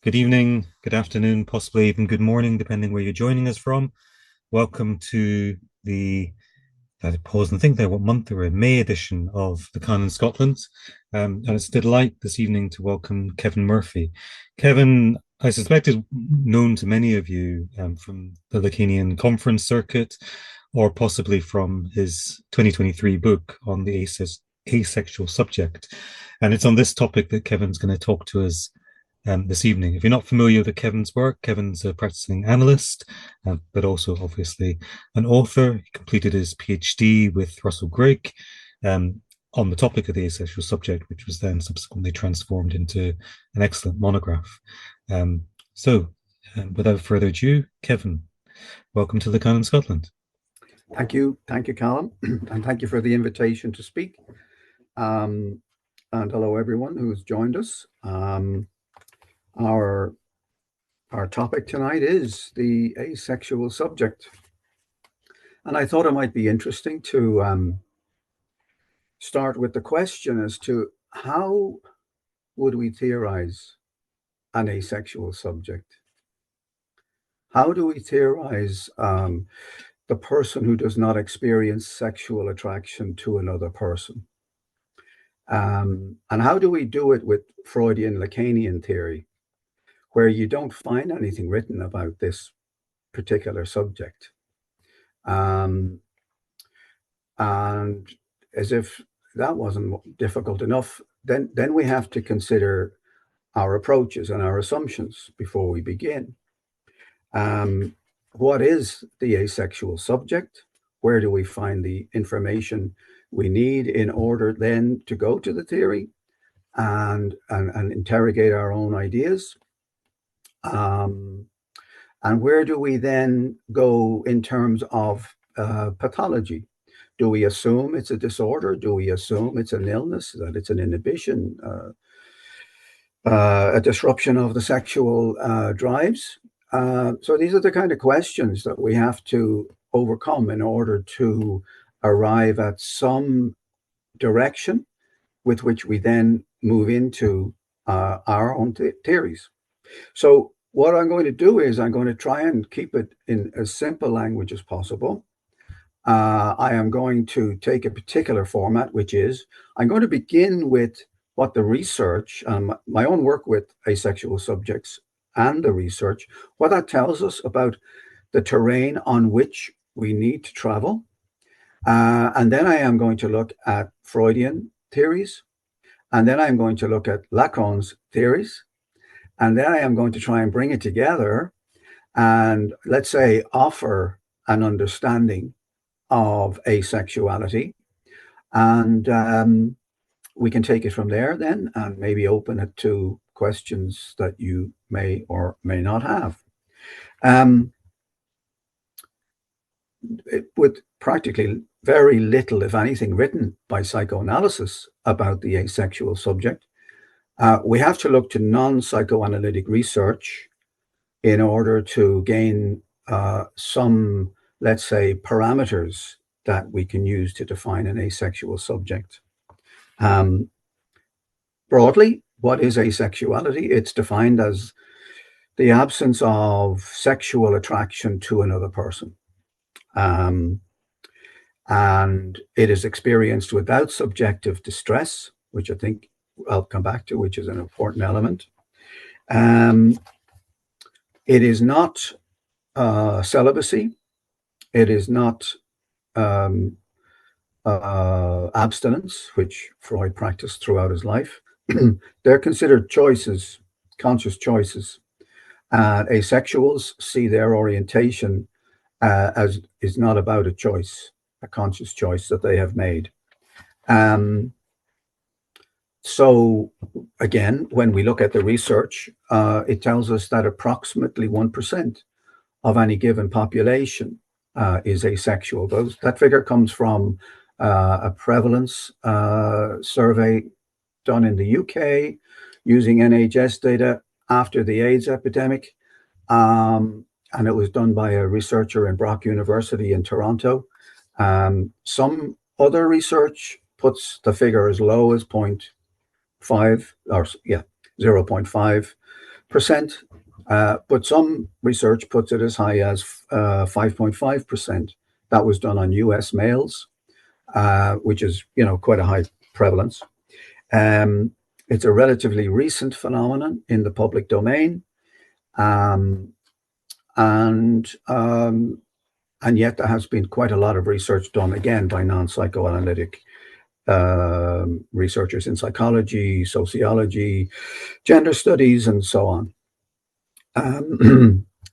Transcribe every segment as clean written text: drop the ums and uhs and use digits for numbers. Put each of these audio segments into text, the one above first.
Good evening, good afternoon, possibly even good morning, depending where you're joining us from. Welcome to the, I pause and think there what month we're in, May edition of the Canon Scotland. And it's a delight this evening to welcome Kevin Murphy. Kevin, I suspect, is known to many of you from the Lacanian conference circuit, or possibly from his 2023 book on the asexual subject. And it's on this topic that Kevin's going to talk to us this evening. If you're not familiar with Kevin's work, Kevin's a practicing analyst, but also obviously an author. He completed his PhD with Russell Grigg on the topic of the asexual subject, which was then subsequently transformed into an excellent monograph. Without further ado, Kevin, welcome to the Canon Scotland. Thank you, Calum, and thank you for the invitation to speak. And hello, everyone who's joined us. Our topic tonight is the asexual subject, and I thought it might be interesting to start with the question as to how would we theorize an asexual subject? How do we theorize the person who does not experience sexual attraction to another person? And how do we do it with Freudian Lacanian theory, where you don't find anything written about this particular subject? And as if that wasn't difficult enough, then we have to consider our approaches and our assumptions before we begin. What is the asexual subject? Where do we find the information we need in order then to go to the theory and interrogate our own ideas? And where do we then go in terms of pathology? Do we assume it's a disorder? Do we assume it's an illness, that it's an inhibition, a disruption of the sexual drives? So these are the kind of questions that we have to overcome in order to arrive at some direction with which we then move into our own theories. So what I'm going to do is I'm going to try and keep it in as simple language as possible. I am going to take a particular format, which is I'm going to begin with what the research, my own work with asexual subjects and the research, what that tells us about the terrain on which we need to travel. And then I am going to look at Freudian theories. And then I'm going to look at Lacan's theories. And then I am going to try and bring it together and, let's say, offer an understanding of asexuality. And we can take it from there then and maybe open it to questions that you may or may not have. With practically very little, if anything, written by psychoanalysis about the asexual subject, we have to look to non-psychoanalytic research in order to gain some, let's say, parameters that we can use to define an asexual subject. Broadly, what is asexuality? It's defined as the absence of sexual attraction to another person. And it is experienced without subjective distress, which I think I'll come back to, which is an important element. It is not celibacy. It is not abstinence, which Freud practiced throughout his life. They're considered choices, conscious choices. Asexuals see their orientation as is not about a choice, a conscious choice that they have made. So again, when we look at the research, it tells us that approximately 1% of any given population is asexual. That figure comes from a prevalence survey done in the UK using NHS data after the AIDS epidemic. And it was done by a researcher in Brock University in Toronto. Some other research puts the figure as low as 0.5. but some research puts it as high as 5.5%. That was done on US males, which is, quite a high prevalence. It's a relatively recent phenomenon in the public domain, and yet there has been quite a lot of research done, again, by non-psychoanalytic researchers in psychology, sociology, gender studies, and so on.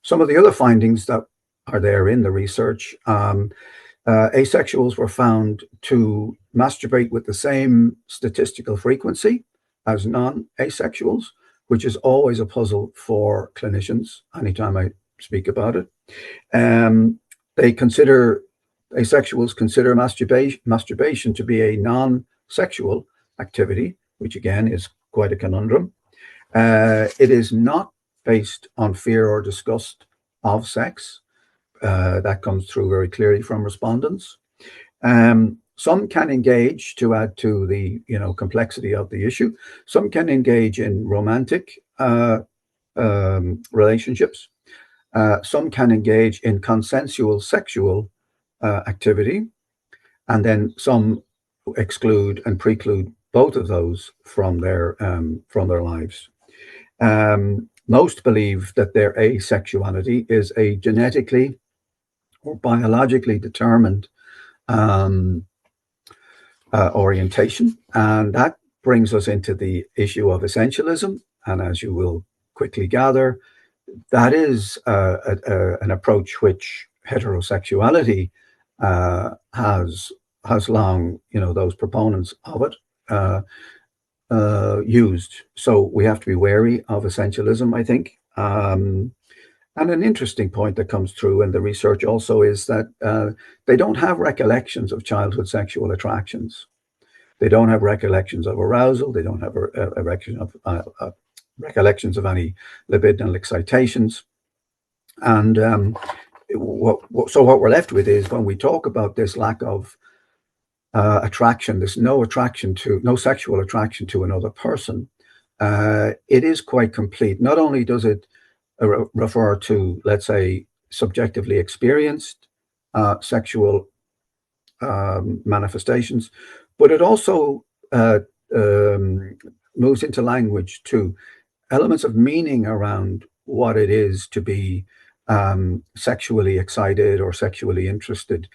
Some of the other findings that are there in the research, asexuals were found to masturbate with the same statistical frequency as non-asexuals, which is always a puzzle for clinicians anytime I speak about it. Asexuals consider masturbation to be a non-sexual activity, which again is quite a conundrum. It is not based on fear or disgust of sex. That comes through very clearly from respondents. Some can engage, to add to the complexity of the issue, some can engage in romantic relationships. Some can engage in consensual sexual activity, and then some exclude and preclude both of those from their lives. Most believe that their asexuality is a genetically or biologically determined orientation, and that brings us into the issue of essentialism. And as you will quickly gather, that is an approach which heterosexuality has long, those proponents of it used. So we have to be wary of essentialism, I think. And an interesting point that comes through in the research also is that they don't have recollections of childhood sexual attractions. They don't have recollections of arousal. They don't have a recollections of any libidinal excitations. And what we're left with is, when we talk about this lack of attraction, there's no sexual attraction to another person, it is quite complete. Not only does it refer to, let's say, subjectively experienced sexual manifestations, but it also moves into language to elements of meaning around what it is to be sexually excited or sexually interested.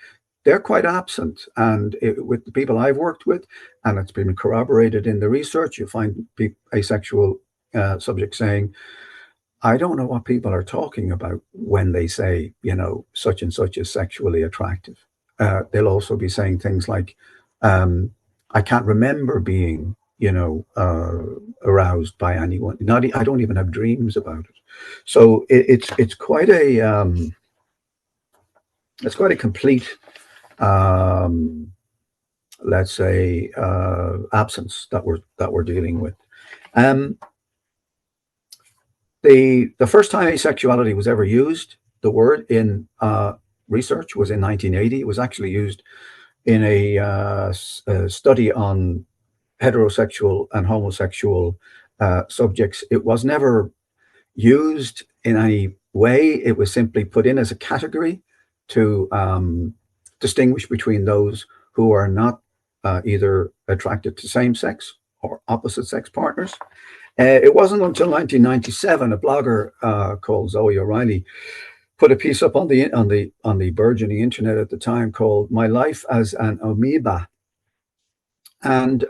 They're quite absent. And with the people I've worked with, and it's been corroborated in the research, you find asexual subjects saying, I don't know what people are talking about when they say, such and such is sexually attractive. They'll also be saying things like, I can't remember being, aroused by anyone. I don't even have dreams about it. So it's quite a complete, let's say, absence that we're dealing with. The first time asexuality was ever used, the word in research, was in 1980. It was actually used in a study on heterosexual and homosexual subjects. It was never used in any way. It was simply put in as a category to distinguish between those who are not either attracted to same-sex or opposite-sex partners. It wasn't until 1997 a blogger called Zoe O'Reilly put a piece up on the burgeoning internet at the time called "My Life as an Amoeba," and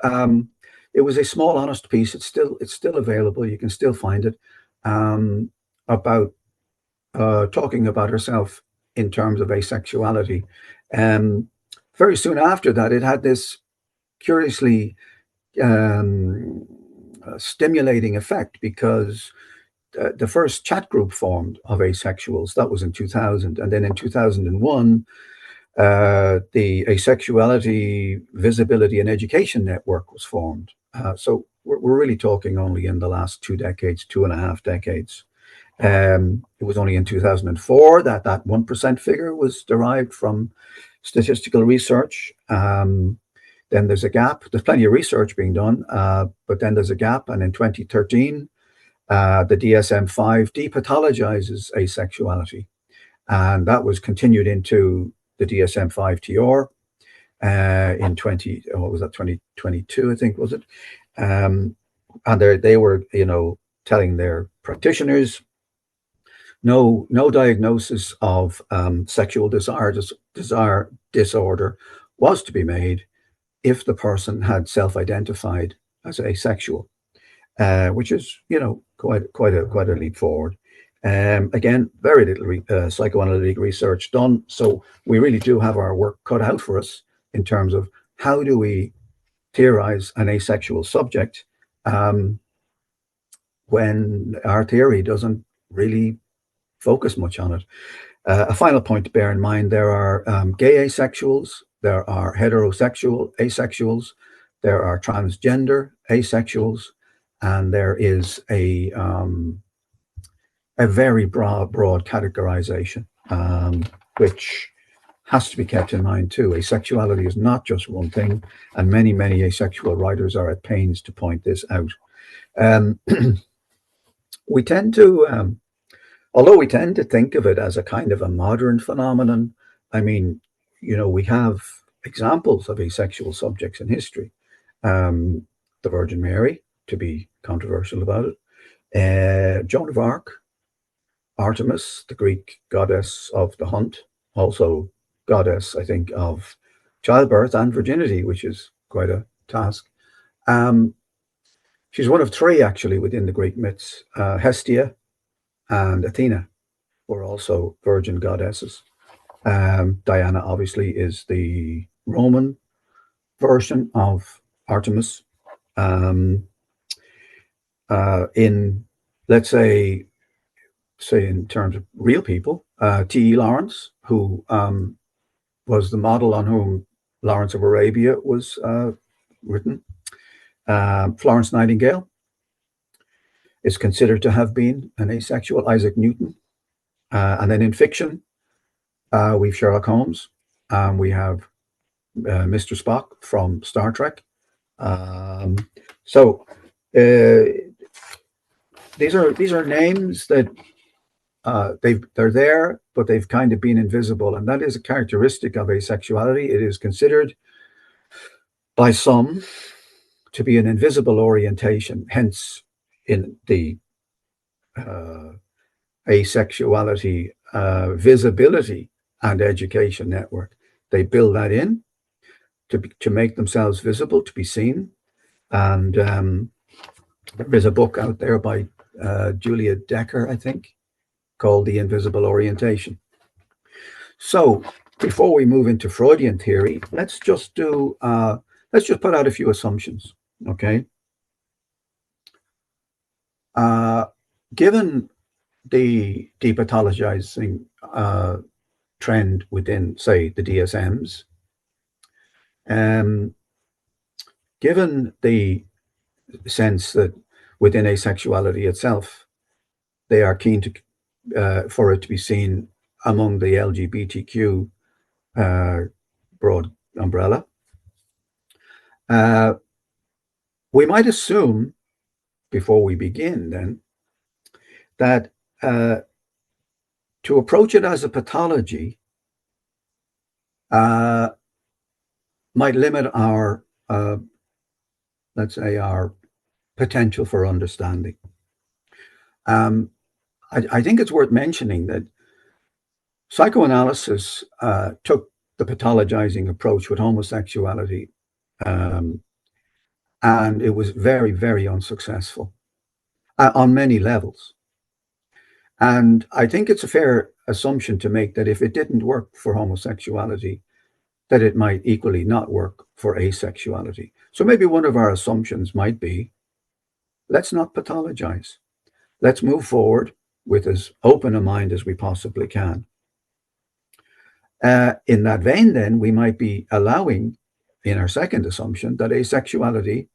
it was a small, honest piece. It's still available. You can still find it, about talking about herself in terms of asexuality. Very soon after that, it had this curiously stimulating effect, because the first chat group formed of asexuals, that was in 2000, and then in 2001 the Asexuality Visibility and Education Network was formed. So we're really talking only in the last 2.5 decades. It was only in 2004 that 1% figure was derived from statistical research. Then there's a gap. There's plenty of research being done, but then there's a gap. And in 2013, The DSM-5 depathologizes asexuality, and that was continued into the DSM-5 TR in 2022, I think, was it? And they were, telling their practitioners no diagnosis of sexual desire disorder was to be made if the person had self-identified as asexual, which is quite a leap forward. Again, very little psychoanalytic research done, so we really do have our work cut out for us in terms of how do we theorize an asexual subject when our theory doesn't really focus much on it. A final point to bear in mind, there are gay asexuals, there are heterosexual asexuals, there are transgender asexuals, and there is a very broad categorization, which has to be kept in mind too. Asexuality is not just one thing, and many asexual writers are at pains to point this out. We tend to, although we tend to think of it as a kind of a modern phenomenon, I mean, we have examples of asexual subjects in history. The Virgin Mary, to be controversial about it, Joan of Arc, Artemis, the Greek goddess of the hunt, also goddess, I think, of childbirth and virginity, which is quite a task. She's one of three, actually, within the Greek myths. Hestia and Athena were also virgin goddesses. Diana, obviously, is the Roman version of Artemis. In, let's say in terms of real people, T.E. Lawrence, who was the model on whom Lawrence of Arabia was written. Florence Nightingale is considered to have been an asexual. Isaac Newton. And then in fiction, we've Sherlock Holmes. We have Mr. Spock from Star Trek. So these are names that they're there, but they've kind of been invisible, and that is a characteristic of asexuality. It is considered by some to be an invisible orientation. Hence, in the Asexuality Visibility and Education Network, they build that in to make themselves visible, to be seen. And there is a book out there by Julia Decker, I think, called The Invisible Orientation. So before we move into Freudian theory, let's just put out a few assumptions, okay? Given the depathologizing trend within, say, the DSMs, given the sense that within asexuality itself, they are keen to for it to be seen among the LGBTQ broad umbrella, we might assume, before we begin then, that to approach it as a pathology might limit our, let's say, our potential for understanding. I think it's worth mentioning that psychoanalysis took the pathologizing approach with homosexuality, and it was very, very unsuccessful on many levels. And I think it's a fair assumption to make that if it didn't work for homosexuality, that it might equally not work for asexuality. So maybe one of our assumptions might be, let's not pathologize. Let's move forward with as open a mind as we possibly can. In that vein, then, we might be allowing, in our second assumption, that asexuality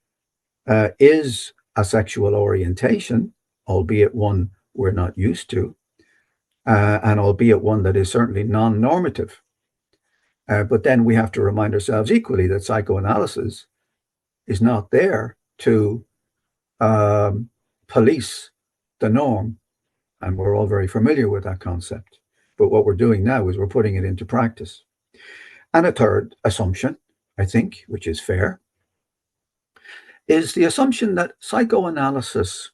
is a sexual orientation, albeit one we're not used to, and albeit one that is certainly non-normative. But then we have to remind ourselves equally that psychoanalysis is not there to police the norm. And we're all very familiar with that concept. But what we're doing now is we're putting it into practice. And a third assumption, I think, which is fair, is the assumption that psychoanalysis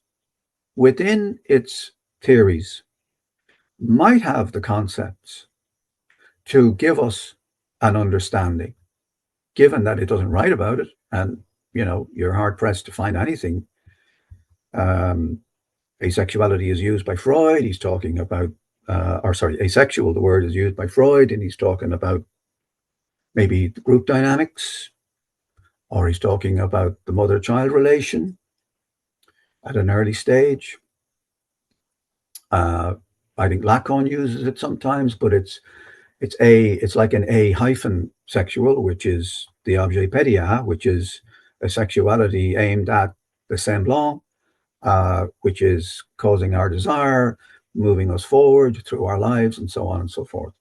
within its theories might have the concepts to give us an understanding, given that it doesn't write about it. And, you're hard pressed to find anything. Asexuality is used by Freud. He's talking about, asexual, the word is used by Freud, and he's talking about maybe the group dynamics, or he's talking about the mother-child relation at an early stage. I think Lacan uses it sometimes, but it's like an A hyphen sexual, which is the objet pédia, which is a sexuality aimed at the semblant, which is causing our desire, moving us forward through our lives, and so on and so forth.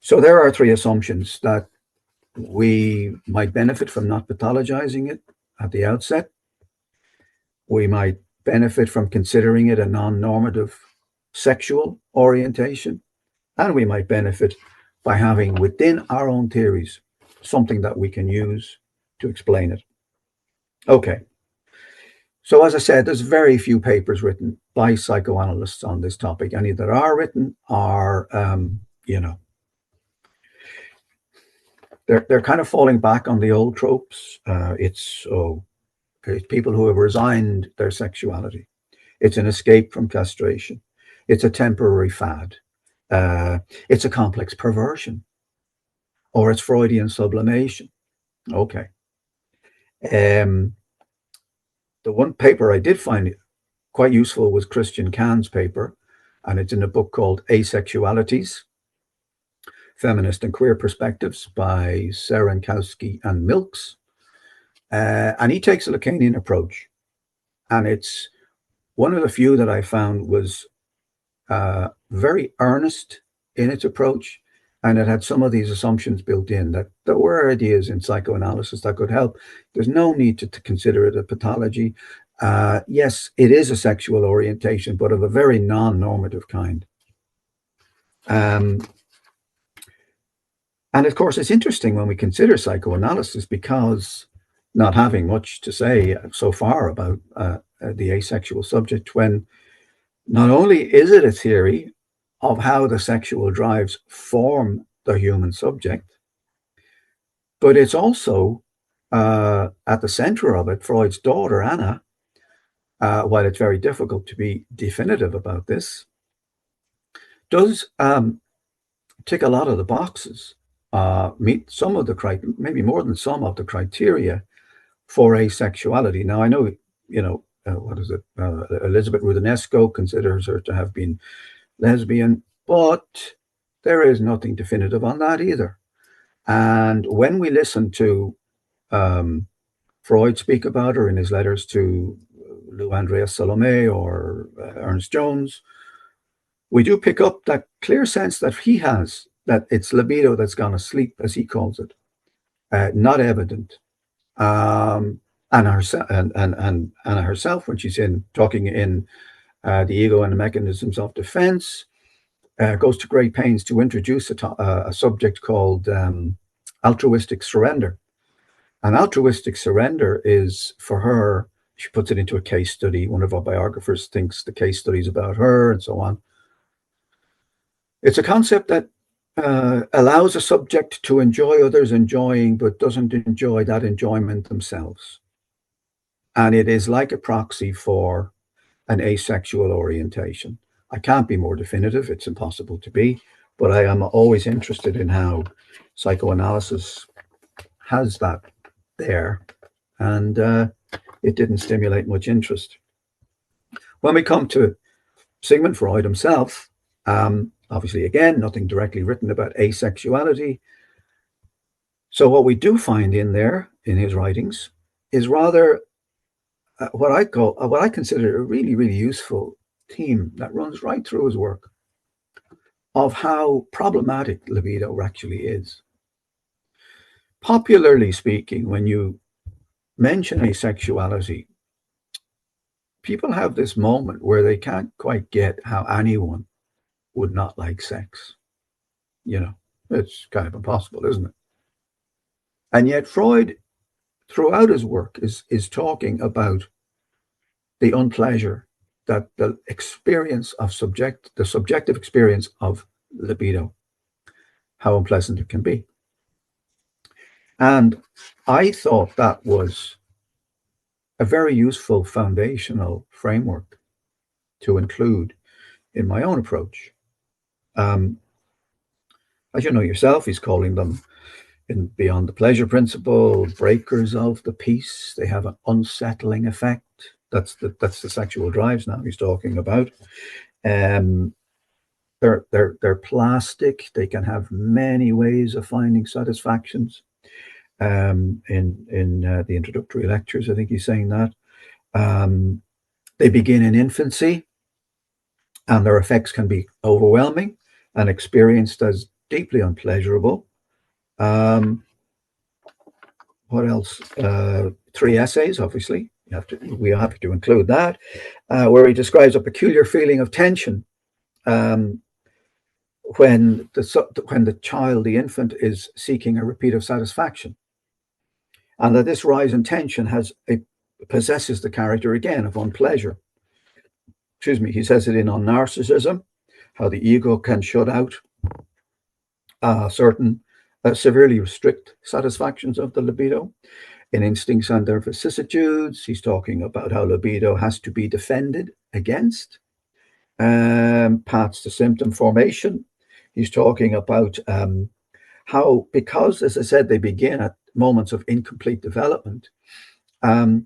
So there are three assumptions that we might benefit from not pathologizing it at the outset. We might benefit from considering it a non-normative sexual orientation, and we might benefit by having within our own theories something that we can use to explain it. Okay. So as I said, there's very few papers written by psychoanalysts on this topic. Any that are written are, they're kind of falling back on the old tropes. It's people who have resigned their sexuality. It's an escape from castration. It's a temporary fad. It's a complex perversion, or it's Freudian sublimation. Okay. The one paper I did find quite useful was Christian Kahn's paper, and it's in a book called Asexualities, Feminist and Queer Perspectives by Serenkowski and Milks. And he takes a Lacanian approach. And it's one of the few that I found was very earnest in its approach. And it had some of these assumptions built in that there were ideas in psychoanalysis that could help. There's no need to consider it a pathology. Yes, it is a sexual orientation, but of a very non-normative kind. And of course, it's interesting when we consider psychoanalysis, because not having much to say so far about the asexual subject, when not only is it a theory of how the sexual drives form the human subject, but it's also at the center of it, Freud's daughter, Anna, while it's very difficult to be definitive about this, does tick a lot of the boxes, meet some of the maybe more than some of the criteria for asexuality. Now, I know, what is it? Elizabeth Rudinesco considers her to have been lesbian, but there is nothing definitive on that either. And when we listen to Freud speak about her in his letters to Lou Andreas Salome or Ernest Jones, we do pick up that clear sense that he has, that it's libido that's gone asleep, as he calls it, not evident. And Anna herself, when she's talking in The Ego and the Mechanisms of Defense, goes to great pains to introduce a subject called altruistic surrender. And altruistic surrender is, for her, she puts it into a case study. One of our biographers thinks the case study is about her, and so on. It's a concept that allows a subject to enjoy others enjoying, but doesn't enjoy that enjoyment themselves. And it is like a proxy for an asexual orientation. I can't be more definitive. It's impossible to be, but I am always interested in how psychoanalysis has that there, and it didn't stimulate much interest. When we come to Sigmund Freud himself, obviously, again, nothing directly written about asexuality. So what we do find in there, in his writings, is rather what I consider a really, really useful theme that runs right through his work of how problematic libido actually is. Popularly speaking, when you mention asexuality, people have this moment where they can't quite get how anyone would not like sex. You know, it's kind of impossible, isn't it? And yet Freud, throughout his work, is talking about the unpleasure that the subjective experience of libido, how unpleasant it can be. And I thought that was a very useful foundational framework to include in my own approach. Um, as you know yourself, he's calling them in Beyond the Pleasure Principle, breakers of the peace. They have an unsettling effect. That's the sexual drives now he's talking about. Um, they're plastic. They can have many ways of finding satisfactions. In the introductory lectures, I think he's saying that. They begin in infancy, and their effects can be overwhelming and experienced as deeply unpleasurable. What else? 3 essays, obviously. We are happy to include that, where he describes a peculiar feeling of tension when the child, the infant, is seeking a repeat of satisfaction, and that this rise in tension possesses the character again of unpleasure. Excuse me. He says it in On Narcissism, how the ego can shut out certain severely restrict satisfactions of the libido. In Instincts and Their Vicissitudes, he's talking about how libido has to be defended against. Paths to symptom formation, he's talking about how, because, as I said, they begin at moments of incomplete development, they're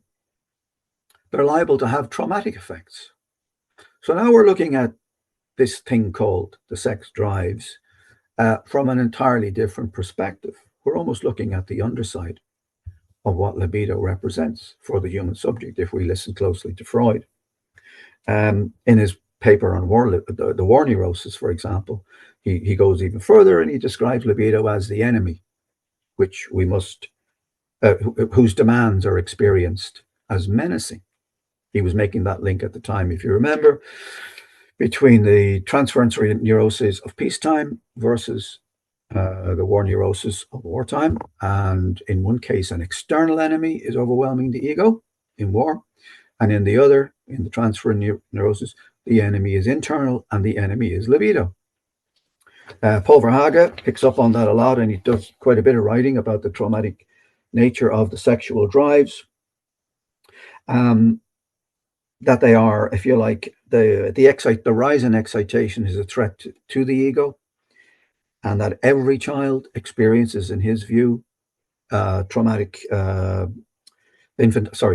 liable to have traumatic effects. So now we're looking at this thing called the sex drives from an entirely different perspective. We're almost looking at the underside of what libido represents for the human subject, if we listen closely to Freud. In his paper on the war neurosis, for example, he goes even further and he describes libido as the enemy, which we must, whose demands are experienced as menacing. He was making that link at the time, if you remember, between the transference neuroses of peacetime versus the war neurosis of wartime. And in one case, an external enemy is overwhelming the ego in war. And in the other, in the transfer neurosis, the enemy is internal and the enemy is libido. Paul Verhaeghe picks up on that a lot, and he does quite a bit of writing about the traumatic nature of the sexual drives. That they are, if you like, the rise in excitation is a threat to the ego, and that every child experiences, in his view,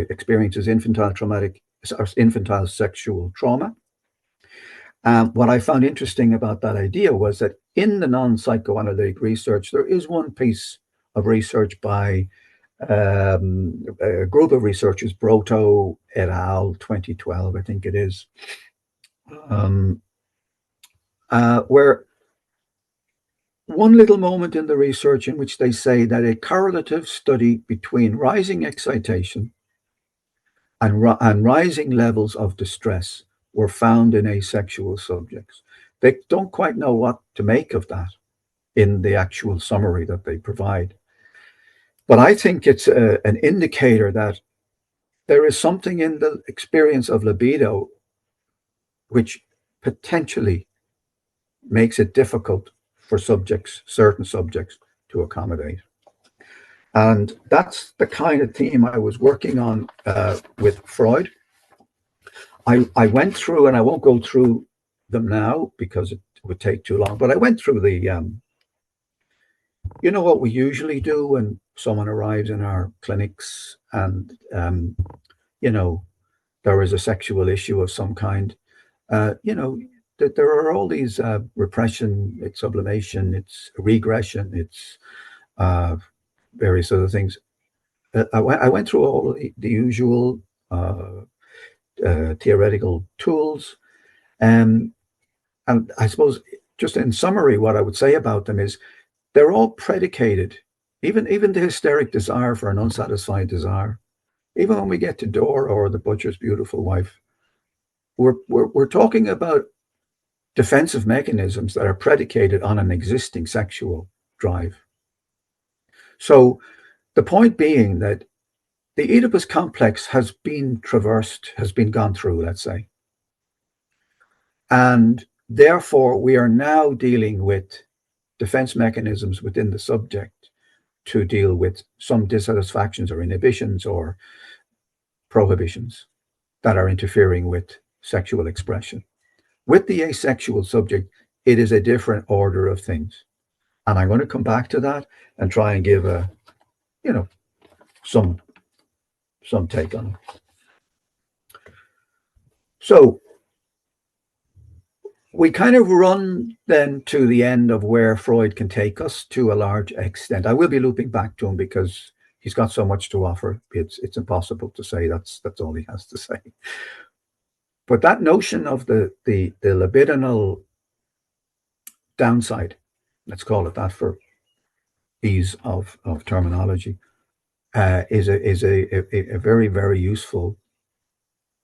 experiences infantile sexual trauma. What I found interesting about that idea was that in the non-psychoanalytic research, there is one piece of research by a group of researchers, Brotto et al., 2012, I think it is, where one little moment in the research in which they say that a correlative study between rising excitation and rising levels of distress were found in asexual subjects. They don't quite know what to make of that in the actual summary that they provide. But I think it's an indicator that there is something in the experience of libido which potentially makes it difficult for certain subjects, to accommodate. And that's the kind of theme I was working on with Freud. I went through, and I won't go through them now because it would take too long, but I went through what we usually do when someone arrives in our clinics and, there is a sexual issue of some kind. That there are all these repression, it's sublimation, it's regression, it's various other things. I went through all the usual theoretical tools. And I suppose, just in summary, what I would say about them is they're all predicated, even the hysteric desire for an unsatisfied desire. Even when we get to Dora or the butcher's beautiful wife, we're talking about defensive mechanisms that are predicated on an existing sexual drive. So the point being that the Oedipus complex has been traversed, has been gone through, let's say. And therefore, we are now dealing with defense mechanisms within the subject to deal with some dissatisfactions or inhibitions or prohibitions that are interfering with sexual expression. With the asexual subject, it is a different order of things. And I'm going to come back to that and try and give a, some take on it. So we kind of run then to the end of where Freud can take us to a large extent. I will be looping back to him because he's got so much to offer. It's impossible to say that's all he has to say. But that notion of the libidinal downside, let's call it that for ease of terminology, is a very, very useful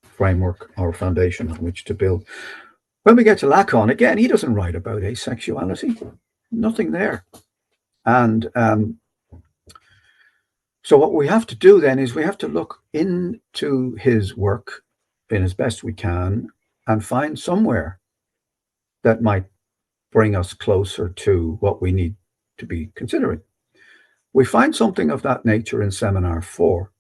framework or foundation on which to build. When we get to Lacan, again, he doesn't write about asexuality. Nothing there. And so what we have to do then is we have to look into his work in as best we can and find somewhere that might bring us closer to what we need to be considering. We find something of that nature in Seminar 4,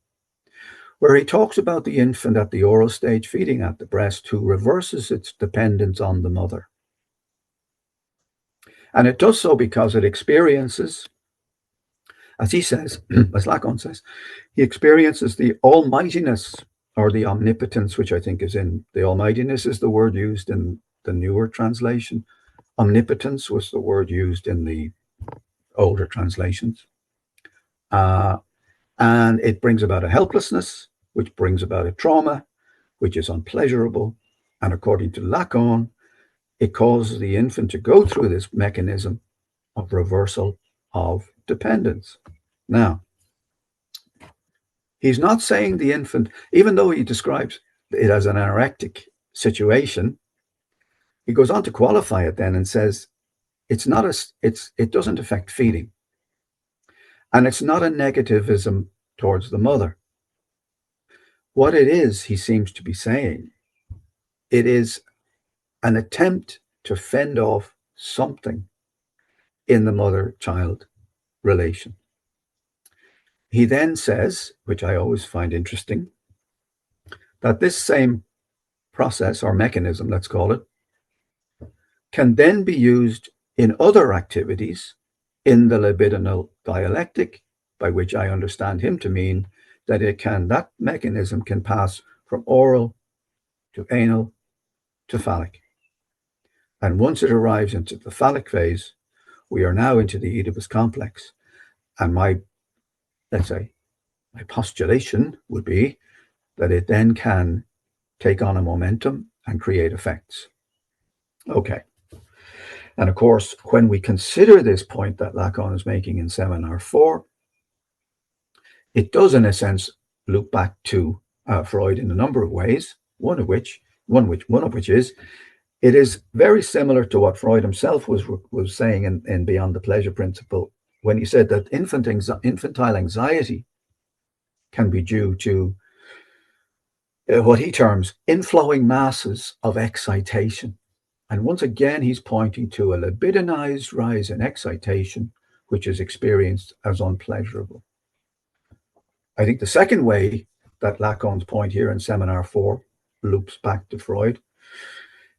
where he talks about the infant at the oral stage feeding at the breast who reverses its dependence on the mother. And it does so because it experiences, as he says, as Lacan says, he experiences the almightiness or the omnipotence, which I think is in the almightiness is the word used in the newer translation. Omnipotence was the word used in the older translations. And it brings about a helplessness, which brings about a trauma, which is unpleasurable. And according to Lacan, it causes the infant to go through this mechanism of reversal of dependence. Now, he's not saying the infant, even though he describes it as an anorectic situation, he goes on to qualify it then and says it doesn't affect feeding. And it's not a negativism towards the mother. What it is, he seems to be saying, it is an attempt to fend off something in the mother-child relation. He then says, which I always find interesting, that this same process or mechanism, let's call it, can then be used in other activities in the libidinal dialectic, by which I understand him to mean that that mechanism can pass from oral to anal to phallic. And once it arrives into the phallic phase, we are now into the Oedipus complex. And my postulation would be that it then can take on a momentum and create effects. Okay. And of course, when we consider this point that Lacan is making in Seminar 4, it does, in a sense, loop back to Freud in a number of ways. One of which is, it is very similar to what Freud himself was saying in Beyond the Pleasure Principle, when he said that infantile anxiety can be due to what he terms inflowing masses of excitation. And once again, he's pointing to a libidinized rise in excitation, which is experienced as unpleasurable. I think the second way that Lacan's point here in Seminar 4 loops back to Freud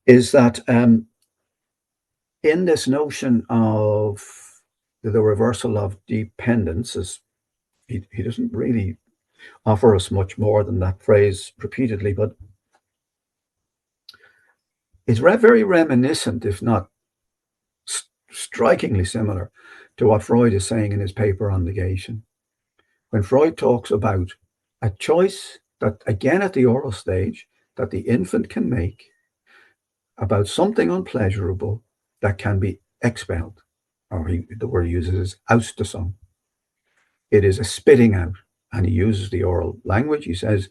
is that in this notion of the reversal of dependence, as he doesn't really offer us much more than that phrase repeatedly, but it's very reminiscent, if not strikingly similar, to what Freud is saying in his paper on negation. When Freud talks about a choice that, again at the oral stage, that the infant can make about something unpleasurable that can be expelled, or the word he uses is ausgesung. It is a spitting out, and he uses the oral language. He says,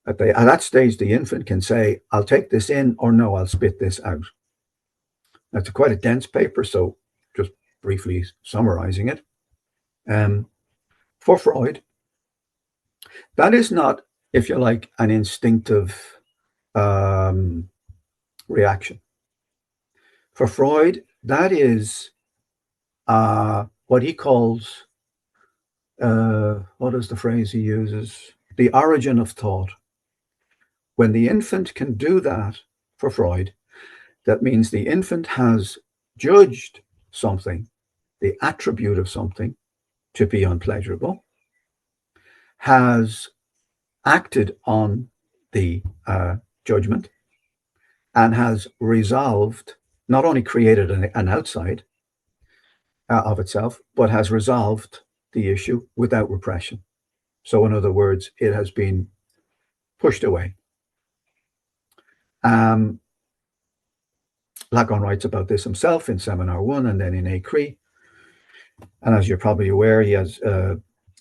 At that stage, the infant can say, I'll take this in, or no, I'll spit this out. That's quite a dense paper, so just briefly summarizing it. For Freud, that is not, if you like, an instinctive reaction. For Freud, that is what he calls, what is the phrase he uses? The origin of thought. When the infant can do that for Freud, that means the infant has judged something, the attribute of something, to be unpleasurable, has acted on the judgment, and has resolved, not only created an outside of itself, but has resolved the issue without repression. So, in other words, it has been pushed away. Lacan writes about this himself in Seminar 1 and then in Écrit. And as you're probably aware, he has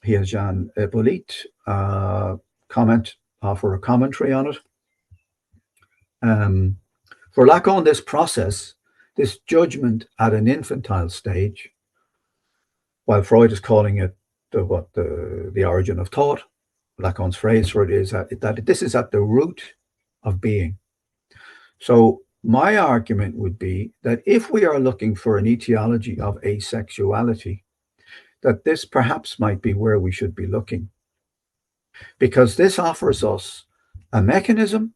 Jean Hippolyte offer a commentary on it. For Lacan, this process, this judgment at an infantile stage, while Freud is calling it the origin of thought, Lacan's phrase for it is that this is at the root of being. So my argument would be that if we are looking for an etiology of asexuality, that this perhaps might be where we should be looking, because this offers us a mechanism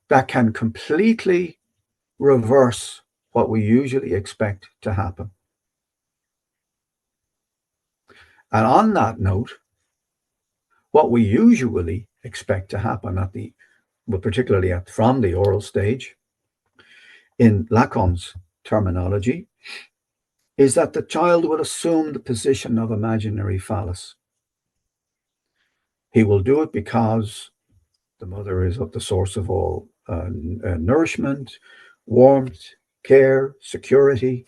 that can completely reverse what we usually expect to happen. And on that note, what we usually expect to happen particularly from the oral stage, in Lacan's terminology, is that the child will assume the position of imaginary phallus. He will do it because the mother is the source of all nourishment, warmth, care, security,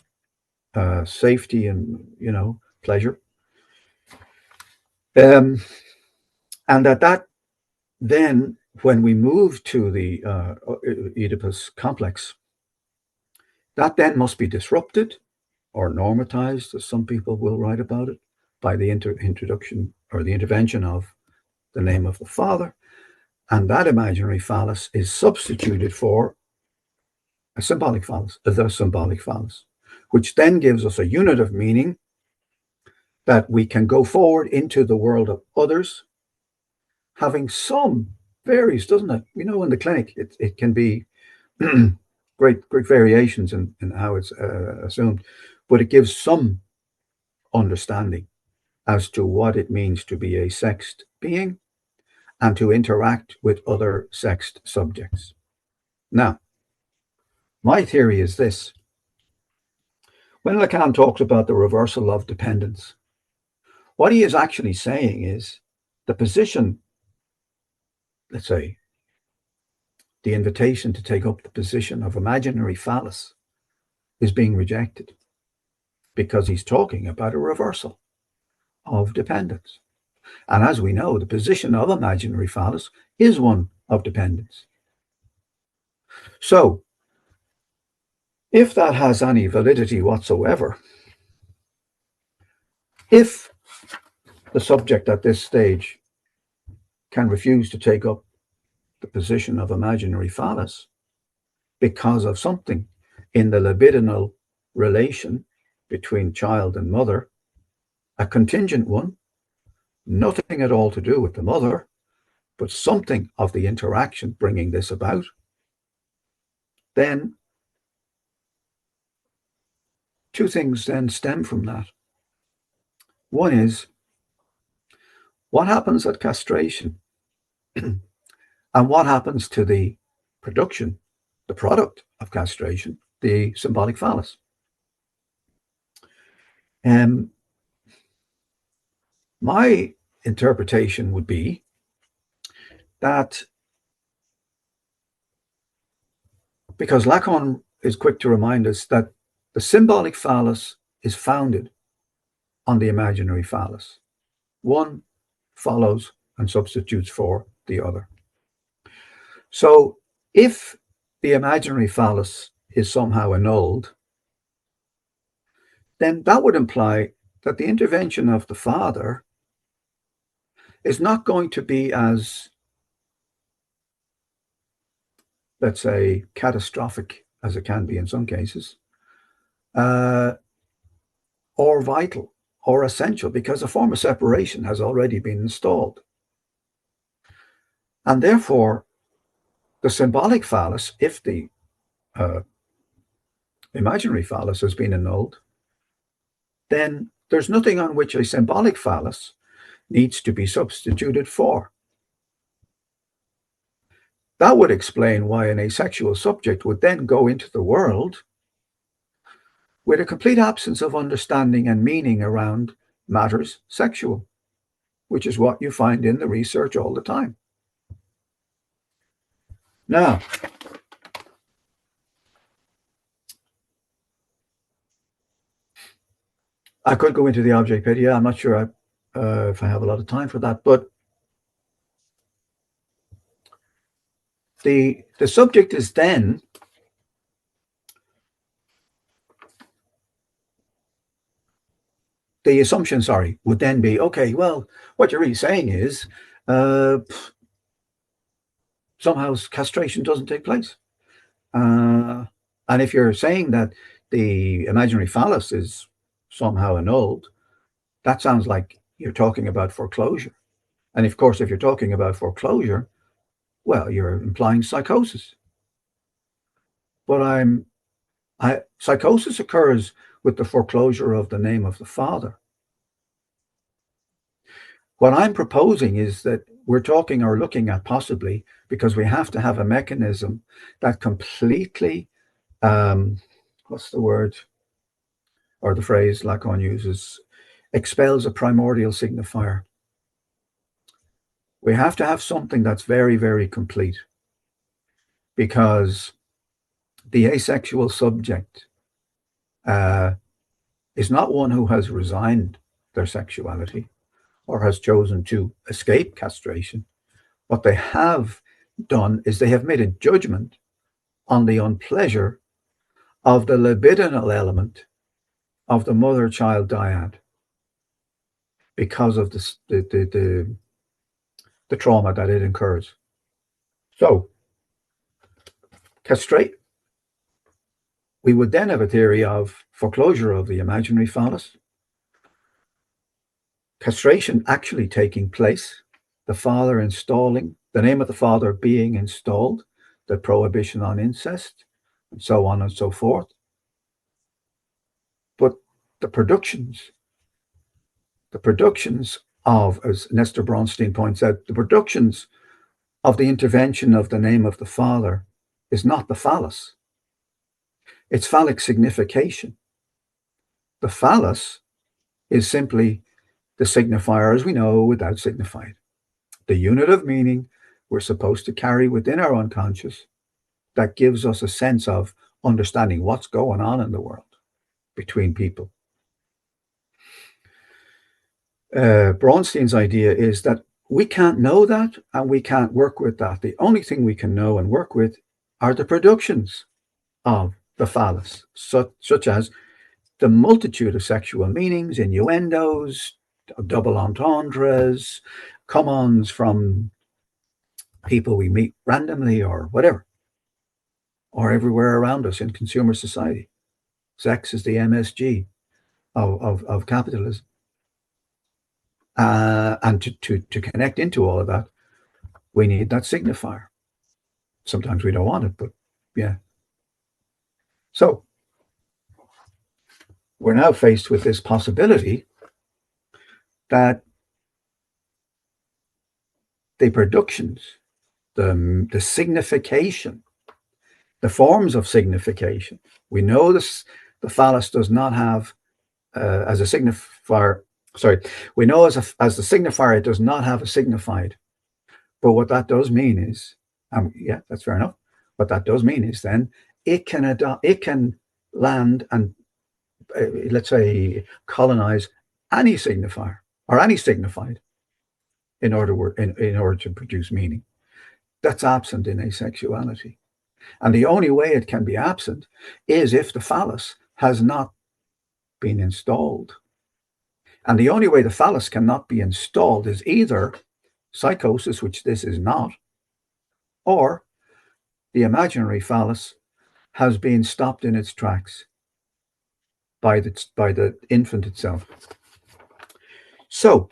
safety, and pleasure. And that then, when we move to the Oedipus complex, that then must be disrupted or normatized, as some people will write about it, by the introduction or the intervention of the name of the father. And that imaginary phallus is substituted for a symbolic phallus, the symbolic phallus, which then gives us a unit of meaning that we can go forward into the world of others, having some varies, doesn't it? In the clinic, it can be great variations in how it's assumed, but it gives some understanding as to what it means to be a sexed being and to interact with other sexed subjects. Now, my theory is this. When Lacan talks about the reversal of dependence, what he is actually saying is the position, let's say, the invitation to take up the position of imaginary phallus is being rejected, because he's talking about a reversal of dependence. And as we know, the position of imaginary phallus is one of dependence. So, if that has any validity whatsoever, if the subject at this stage can refuse to take up the position of imaginary phallus because of something in the libidinal relation between child and mother, a contingent one, nothing at all to do with the mother, but something of the interaction bringing this about, then two things then stem from that. One is, what happens at castration and what happens to the production, the product of castration, the symbolic phallus? My interpretation would be that, because Lacan is quick to remind us that the symbolic phallus is founded on the imaginary phallus. One follows and substitutes for the other. So if the imaginary phallus is somehow annulled, then that would imply that the intervention of the father is not going to be as, let's say, catastrophic as it can be in some cases, uh, or vital or essential, because a form of separation has already been installed. And therefore, the symbolic phallus, if the uh, imaginary phallus has been annulled, then there's nothing on which a symbolic phallus needs to be substituted for. That would explain why an asexual subject would then go into the world with a complete absence of understanding and meaning around matters sexual, which is what you find in the research all the time. Now, I could go into the Objectpedia. I'm not sure if I have a lot of time for that, but the subject is then the assumption, would then be, okay, well, what you're really saying is somehow castration doesn't take place. And if you're saying that the imaginary phallus is somehow annulled, that sounds like you're talking about foreclosure. And of course, if you're talking about foreclosure, well, you're implying psychosis. But psychosis occurs with the foreclosure of the name of the father. What I'm proposing is that we're talking or looking at possibly, because we have to have a mechanism that completely, what's the word or the phrase Lacan uses, expels a primordial signifier. We have to have something that's very, very complete, because the asexual subject is not one who has resigned their sexuality or has chosen to escape castration. What they have done is they have made a judgment on the unpleasure of the libidinal element of the mother-child dyad because of the trauma that it incurs. So, castrate. We would then have a theory of foreclosure of the imaginary phallus, castration actually taking place, the father installing, the name of the father being installed, the prohibition on incest, and so on and so forth. But the productions of, as Nestor Bronstein points out, the productions of the intervention of the name of the father is not the phallus. It's phallic signification. The phallus is simply the signifier, as we know, without signified. The unit of meaning we're supposed to carry within our unconscious that gives us a sense of understanding what's going on in the world between people. Bronstein's idea is that we can't know that and we can't work with that. The only thing we can know and work with are the productions of the phallus, such as the multitude of sexual meanings, innuendos, double entendres, come-ons from people we meet randomly or whatever, or everywhere around us in consumer society. Sex is the MSG of capitalism. And to connect into all of that, we need that signifier. Sometimes we don't want it, but yeah. So we're now faced with this possibility that the productions, the signification, the forms of signification, we know this, the phallus does not have as a signifier. We know as the signifier, it does not have a signified. But what that does mean is, yeah, that's fair enough. What that does mean is then it can land and let's say colonize any signifier or any signified in order to produce meaning. that's absent in asexuality. And the only way it can be absent is if the phallus has not been installed. And the only way the phallus cannot be installed is either psychosis, which this is not, or the imaginary phallus has been stopped in its tracks by the infant itself. So,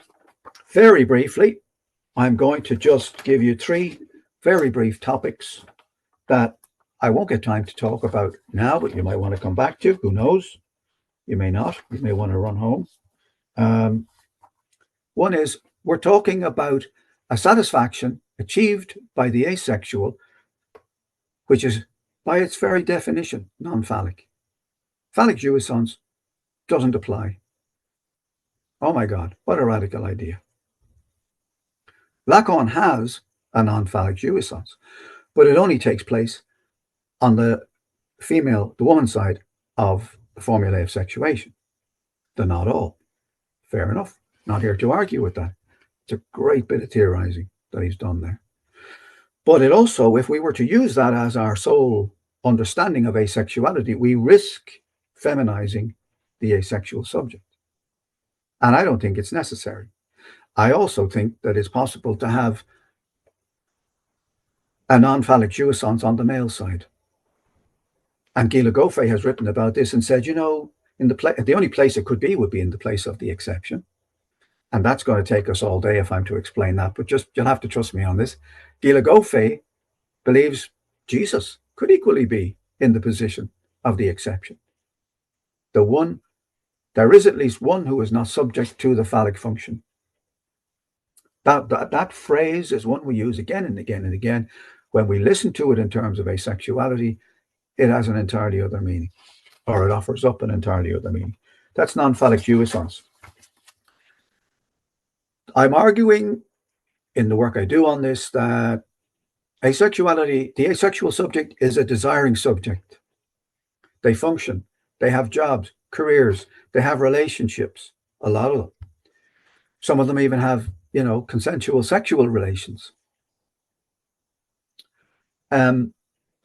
very briefly, I'm going to just give you 3 very brief topics that I won't get time to talk about now, but you might want to come back to. Who knows? You may not. You may want to run home. One is, we're talking about a satisfaction achieved by the asexual, which is, by its very definition, non-phallic. Phallic jouissance doesn't apply. Oh my God, what a radical idea. Lacan has a non-phallic jouissance, but it only takes place on the woman side of the formulae of sexuation. The not all. Fair enough. Not here to argue with that. It's a great bit of theorizing that he's done there. But it also, if we were to use that as our sole understanding of asexuality, we risk feminizing the asexual subject. And I don't think it's necessary. I also think that it's possible to have a non-phallic jouissance on the male side. And Gila Goffey has written about this and said, the only place it could be would be in the place of the exception. And that's going to take us all day if I'm to explain that, but you'll have to trust me on this. Gila Goffey believes Jesus could equally be in the position of the exception. There is at least one who is not subject to the phallic function. That phrase is one we use again and again and again. When we listen to it in terms of asexuality, it has an entirely other meaning, or it offers up an entirely other meaning. That's non-phallic jouissance. I'm arguing in the work I do on this that asexuality, the asexual subject, is a desiring subject. They function, they have jobs, careers, they have relationships, a lot of them. Some of them even have, consensual sexual relations.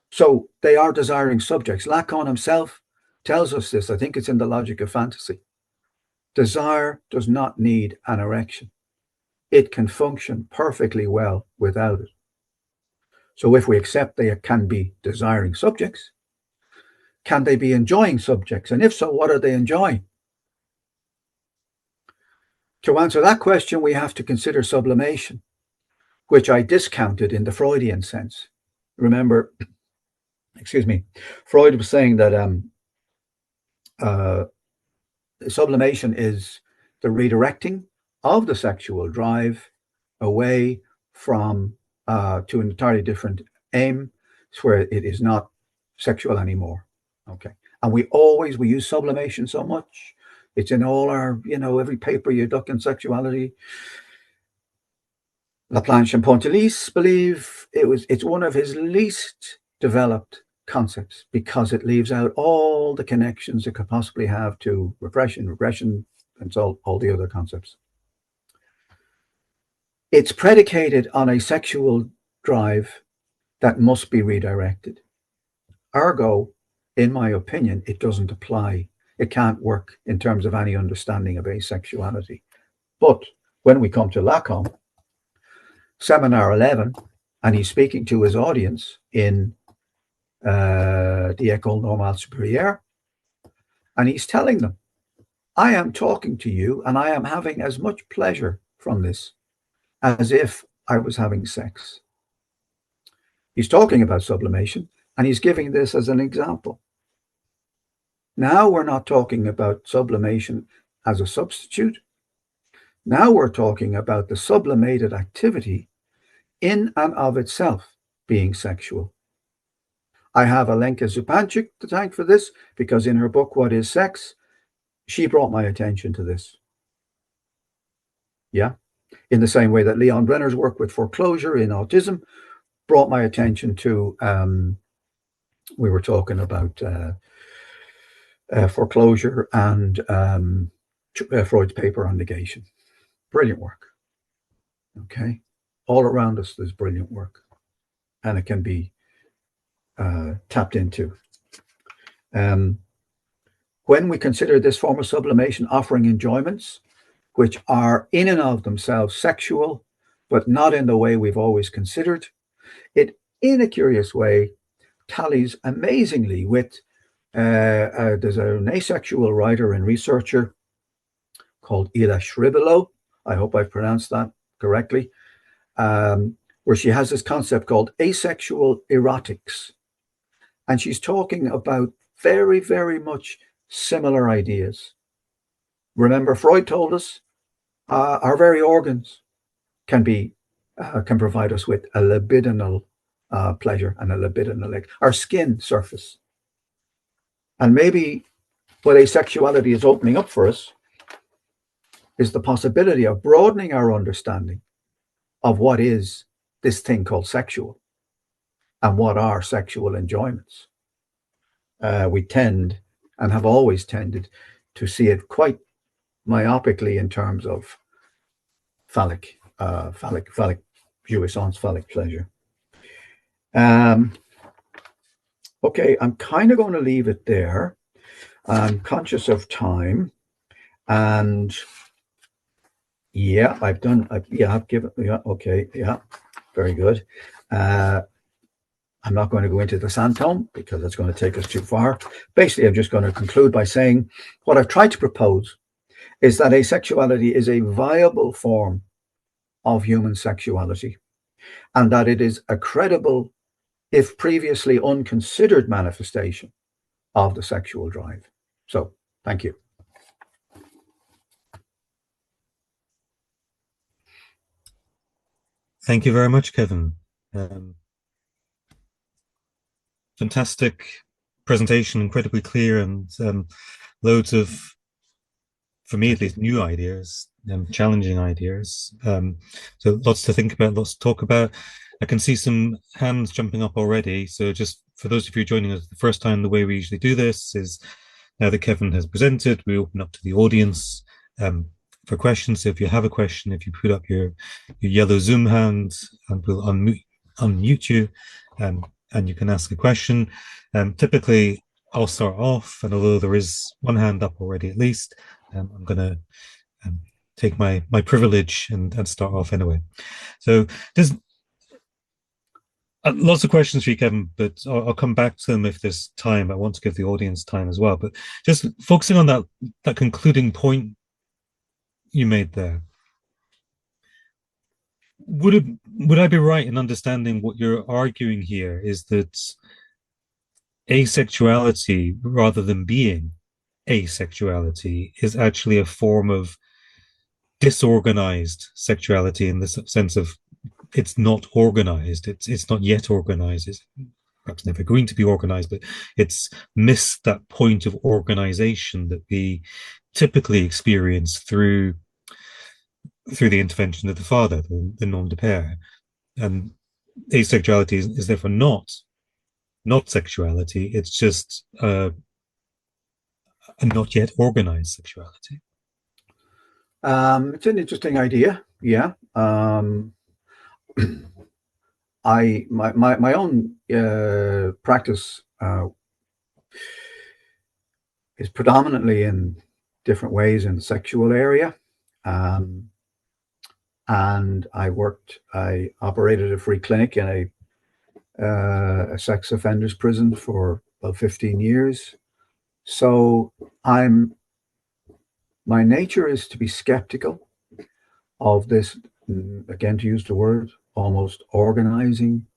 So they are desiring subjects. Lacan himself tells us this. I think it's in The Logic of Fantasy. Desire does not need an erection. It can function perfectly well without it. So if we accept they can be desiring subjects, can they be enjoying subjects? And if so, what are they enjoying? To answer that question, we have to consider sublimation, which I discounted in the Freudian sense. Remember, Freud was saying that sublimation is the redirecting of the sexual drive away from to an entirely different aim, where it is not sexual anymore. Okay, and we use sublimation so much. It's in all our, every paper you duck in sexuality. Laplanche and Pontillice believe it's one of his least developed concepts because it leaves out all the connections it could possibly have to repression, regression, and so all the other concepts. It's predicated on a sexual drive that must be redirected. Ergo, in my opinion, it doesn't apply. It can't work in terms of any understanding of asexuality. But when we come to Lacan, Seminar 11, and he's speaking to his audience in the École Normale Supérieure, and he's telling them, I am talking to you and I am having as much pleasure from this as if I was having sex. He's talking about sublimation, and he's giving this as an example. Now we're not talking about sublimation as a substitute. Now we're talking about the sublimated activity in and of itself being sexual. I have Alenka Zupanchik to thank for this, because in her book, What is Sex?, she brought my attention to this. Yeah. In the same way that Leon Brenner's work with foreclosure in autism brought my attention to, we were talking about foreclosure and Freud's paper on negation. Brilliant work. Okay. All around us, there's brilliant work. and it can be tapped into. When we consider this form of sublimation offering enjoyments, which are in and of themselves sexual, but not in the way we've always considered, it, in a curious way, tallies amazingly with there's an asexual writer and researcher called Ila Shribelo. I hope I've pronounced that correctly, where she has this concept called asexual erotics. And she's talking about very, very much similar ideas. Remember, Freud told us our very organs can provide us with a libidinal pleasure and a libidinal, our skin surface. And maybe what asexuality is opening up for us is the possibility of broadening our understanding of what is this thing called sexual and what are sexual enjoyments. We tend and have always tended to see it quite myopically in terms of phallic jouissance, phallic pleasure. Okay, I'm kind of going to leave it there. I'm conscious of time, and yeah, I've given, yeah, okay, yeah, very good. I'm not going to go into the Santome because it's going to take us too far. Basically, I'm just going to conclude by saying what I've tried to propose is that asexuality is a viable form of human sexuality, and that it is a credible, if previously unconsidered, manifestation of the sexual drive. So, thank you. Thank you very much, Kevin. Fantastic presentation, incredibly clear, and loads of, for me at least, new ideas, challenging ideas. So lots to think about, lots to talk about. I can see some hands jumping up already. So just for those of you joining us the first time, the way we usually do this is now that Kevin has presented, we open up to the audience for questions. So if you have a question, if you put up your yellow Zoom hand, and we'll unmute you, and you can ask a question. Typically, I'll start off, and although there is one hand up already at least, I'm going to take my privilege and start off anyway. So there's lots of questions for you, Kevin, but I'll come back to them if there's time. I want to give the audience time as well. But just focusing on that concluding point you made there, would I be right in understanding what you're arguing here is that asexuality, rather than being asexuality, is actually a form of disorganized sexuality, in the sense of it's not organized, it's not yet organized, it's perhaps never going to be organized, but it's missed that point of organization that we typically experience through the intervention of the father, the nom de père. And asexuality is therefore not sexuality, it's just a not yet organized sexuality. It's an interesting idea, yeah. My own practice is predominantly in different ways in the sexual area. And I operated a free clinic in a sex offenders prison for about 15 years. So my nature is to be skeptical of this, again, to use the word, almost organizing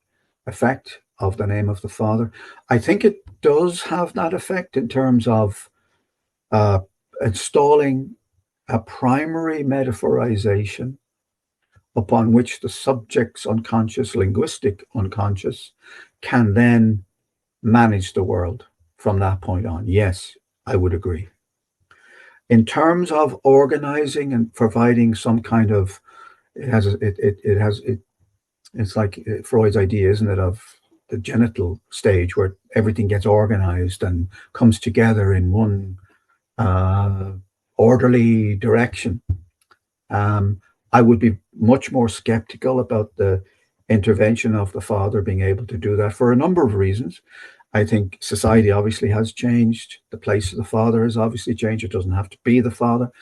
effect of the name of the Father. I think it does have that effect in terms of installing a primary metaphorization upon which the subject's unconscious, linguistic unconscious, can then manage the world from that point on. Yes, I would agree. In terms of organizing and providing some kind of, it's like Freud's idea, isn't it, of the genital stage where everything gets organized and comes together in one orderly direction. I would be much more skeptical about the intervention of the father being able to do that for a number of reasons. I think society obviously has changed. The place of the father has obviously changed. It doesn't have to be the father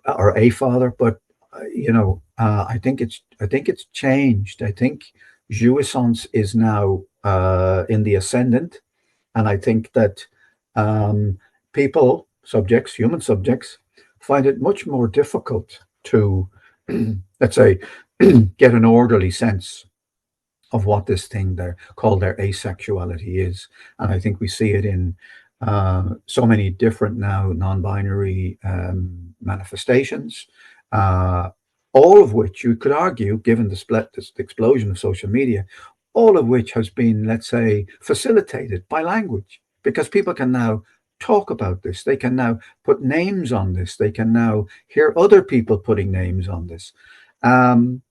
or a father, but I think it's changed. I think jouissance is now in the ascendant, and I think that um, people, subjects, human subjects, find it much more difficult to, let's say, get an orderly sense of what this thing they're called their asexuality is. And I think we see it in so many different now non-binary manifestations, uh, all of which you could argue, given this explosion of social media, all of which has been, let's say, facilitated by language, because people can now talk about this. They can now put names on this. They can now hear other people putting names on this. Um,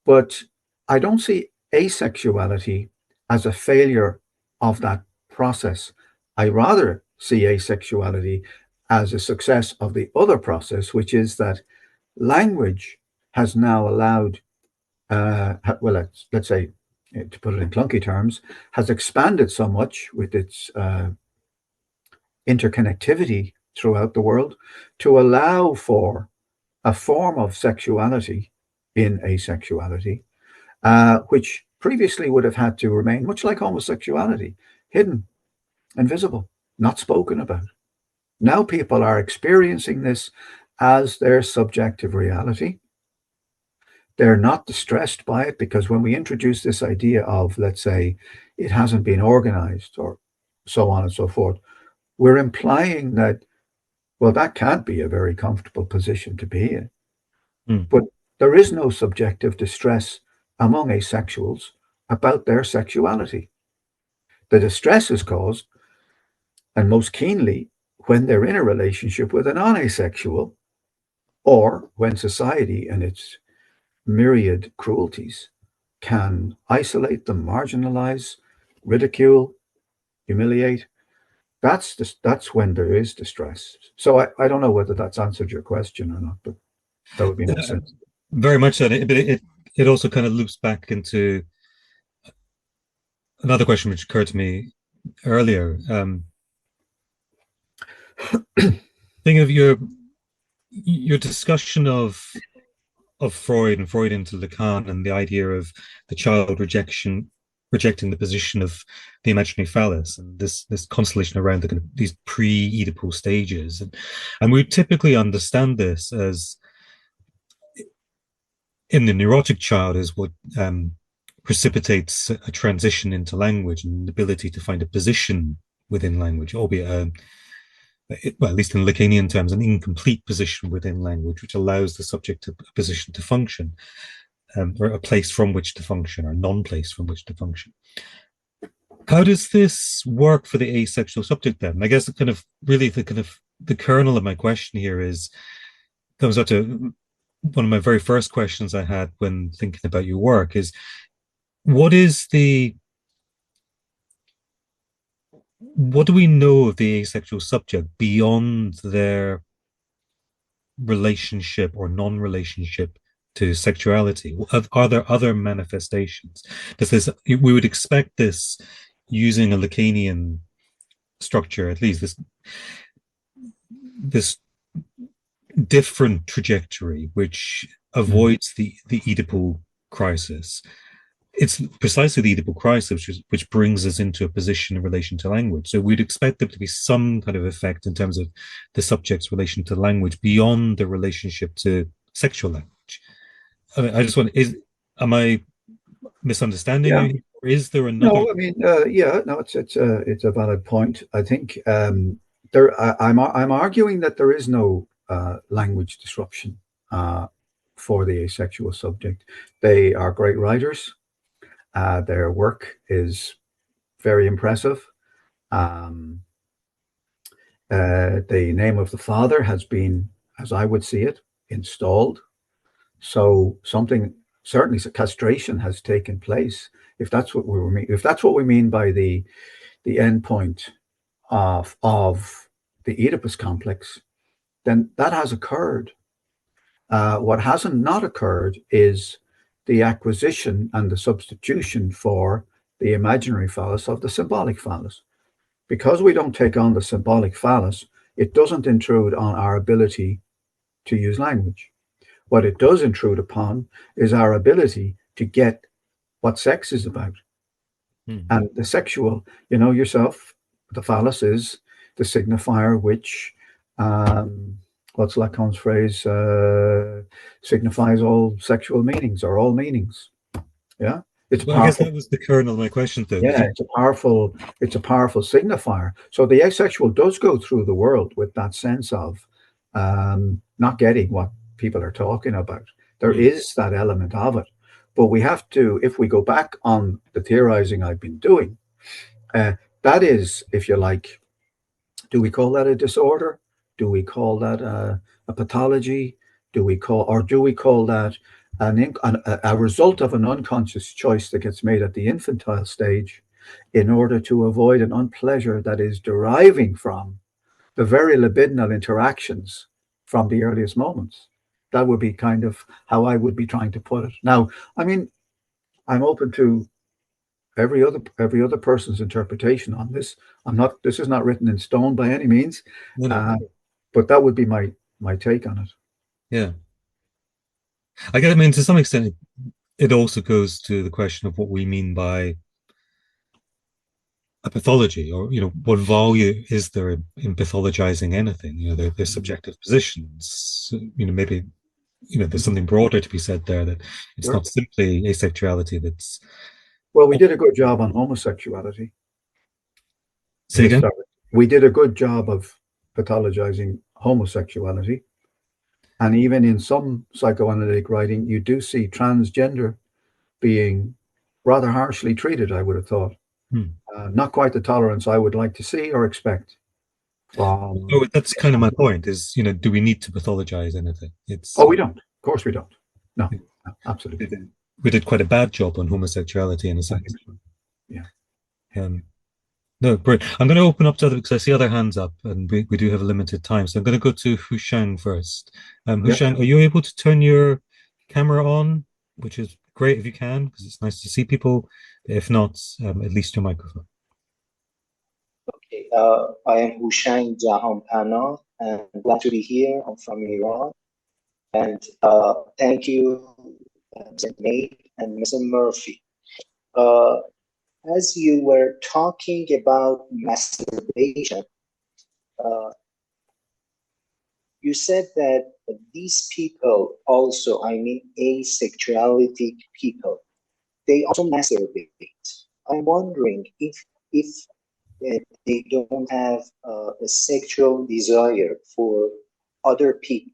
but I don't see asexuality as a failure of that process. I rather see asexuality as a success of the other process, which is that language has now allowed, well, let's say, to put it in clunky terms, has expanded so much with its interconnectivity throughout the world to allow for a form of sexuality in asexuality, which previously would have had to remain, much like homosexuality, hidden, invisible, not spoken about. Now people are experiencing this as their subjective reality. They're not distressed by it, because when we introduce this idea of, let's say, it hasn't been organized or so on and so forth, we're implying that, well, that can't be a very comfortable position to be in. Mm. But there is no subjective distress among asexuals about their sexuality. The distress is caused, and most keenly, when they're in a relationship with a non asexual, or when society and its myriad cruelties can isolate them, marginalize, ridicule, humiliate. That's when there is distress. So I don't know whether that's answered your question or not, but that would be my sense. Very much so, but it also kind of loops back into another question which occurred to me earlier. Think of your discussion of Freud and Freud into Lacan and the idea of the child rejecting the position of the imaginary phallus, and this constellation around the kind of these pre-Oedipal stages, and we typically understand this as in the neurotic child is what precipitates a transition into language and an ability to find a position within language, albeit well, at least in Lacanian terms, an incomplete position within language, which allows the subject a position to function, or a place from which to function, or non-place from which to function. How does this work for the asexual subject then? I guess the kernel of my question here comes out to one of my very first questions I had when thinking about your work is what do we know of the asexual subject beyond their relationship or non-relationship to sexuality? Are there other manifestations? We would expect this using a Lacanian structure, at least this different trajectory which avoids the Oedipal crisis. It's precisely the Oedipal crisis which brings us into a position in relation to language. So we'd expect there to be some kind of effect in terms of the subject's relation to language beyond the relationship to sexual language. I mean, I just want am I misunderstanding Yeah. you? Or is there another? No, I mean, yeah, no, it's a valid point. I think I'm arguing that there is no language disruption for the asexual subject. They are great writers. Their work is very impressive. Um, the name of the father has been, as I would see it, installed. So something, certainly castration has taken place. If that's what we mean by the end point of the Oedipus complex, then that has occurred. What hasn't not occurred is the acquisition and the substitution for the imaginary phallus of the symbolic phallus. Because we don't take on the symbolic phallus, it doesn't intrude on our ability to use language. What it does intrude upon is our ability to get what sex is about. And the sexual, you know yourself, the phallus is the signifier which, what's Lacan's phrase, signifies all sexual meanings or all meanings. Yeah, it's Well, I guess powerful. that was the kernel of my question, though. Yeah, it's a powerful signifier. So the asexual does go through the world with that sense of not getting what people are talking about. There is that element of it. But we have to, if we go back on the theorizing I've been doing, that is, if you like, do we call that a disorder? Do we call that a pathology? Do we call that a result of an unconscious choice that gets made at the infantile stage in order to avoid an unpleasure that is deriving from the very libidinal interactions from the earliest moments? That would be kind of how I would be trying to put it. Now, I mean, I'm open to every other person's interpretation on this. This is not written in stone by any means, No. but that would be my take on it. Yeah. I guess, I mean, to some extent, it also goes to the question of what we mean by a pathology, or what value is there in pathologizing anything? There's subjective positions. Maybe there's something broader to be said there, that it's Sure. not simply asexuality that's. Well, we did a good job on homosexuality. Say again? We did a good job of pathologizing homosexuality. And even in some psychoanalytic writing, you do see transgender being rather harshly treated, I would have thought. Not quite the tolerance I would like to see or expect from. Oh, that's kind of my point, is, do we need to pathologize anything? Oh, we don't. Of course we don't. No, absolutely. We did quite a bad job on homosexuality in a sense. So. Yeah. No, brilliant. I'm going to open up to other, because I see other hands up, and we do have a limited time. So I'm going to go to Hushang first. Hushang, are you able to turn your camera on? Which is great if you can, because it's nice to see people. If not, at least your microphone. Okay, I am Hushang Jahanpana, and glad to be here. I'm from Iran. And thank you, Mr. Nate and Mr. Murphy. As you were talking about masturbation, you said that these people also, I mean asexuality people, they also masturbate. I'm wondering if they don't have a sexual desire for other people,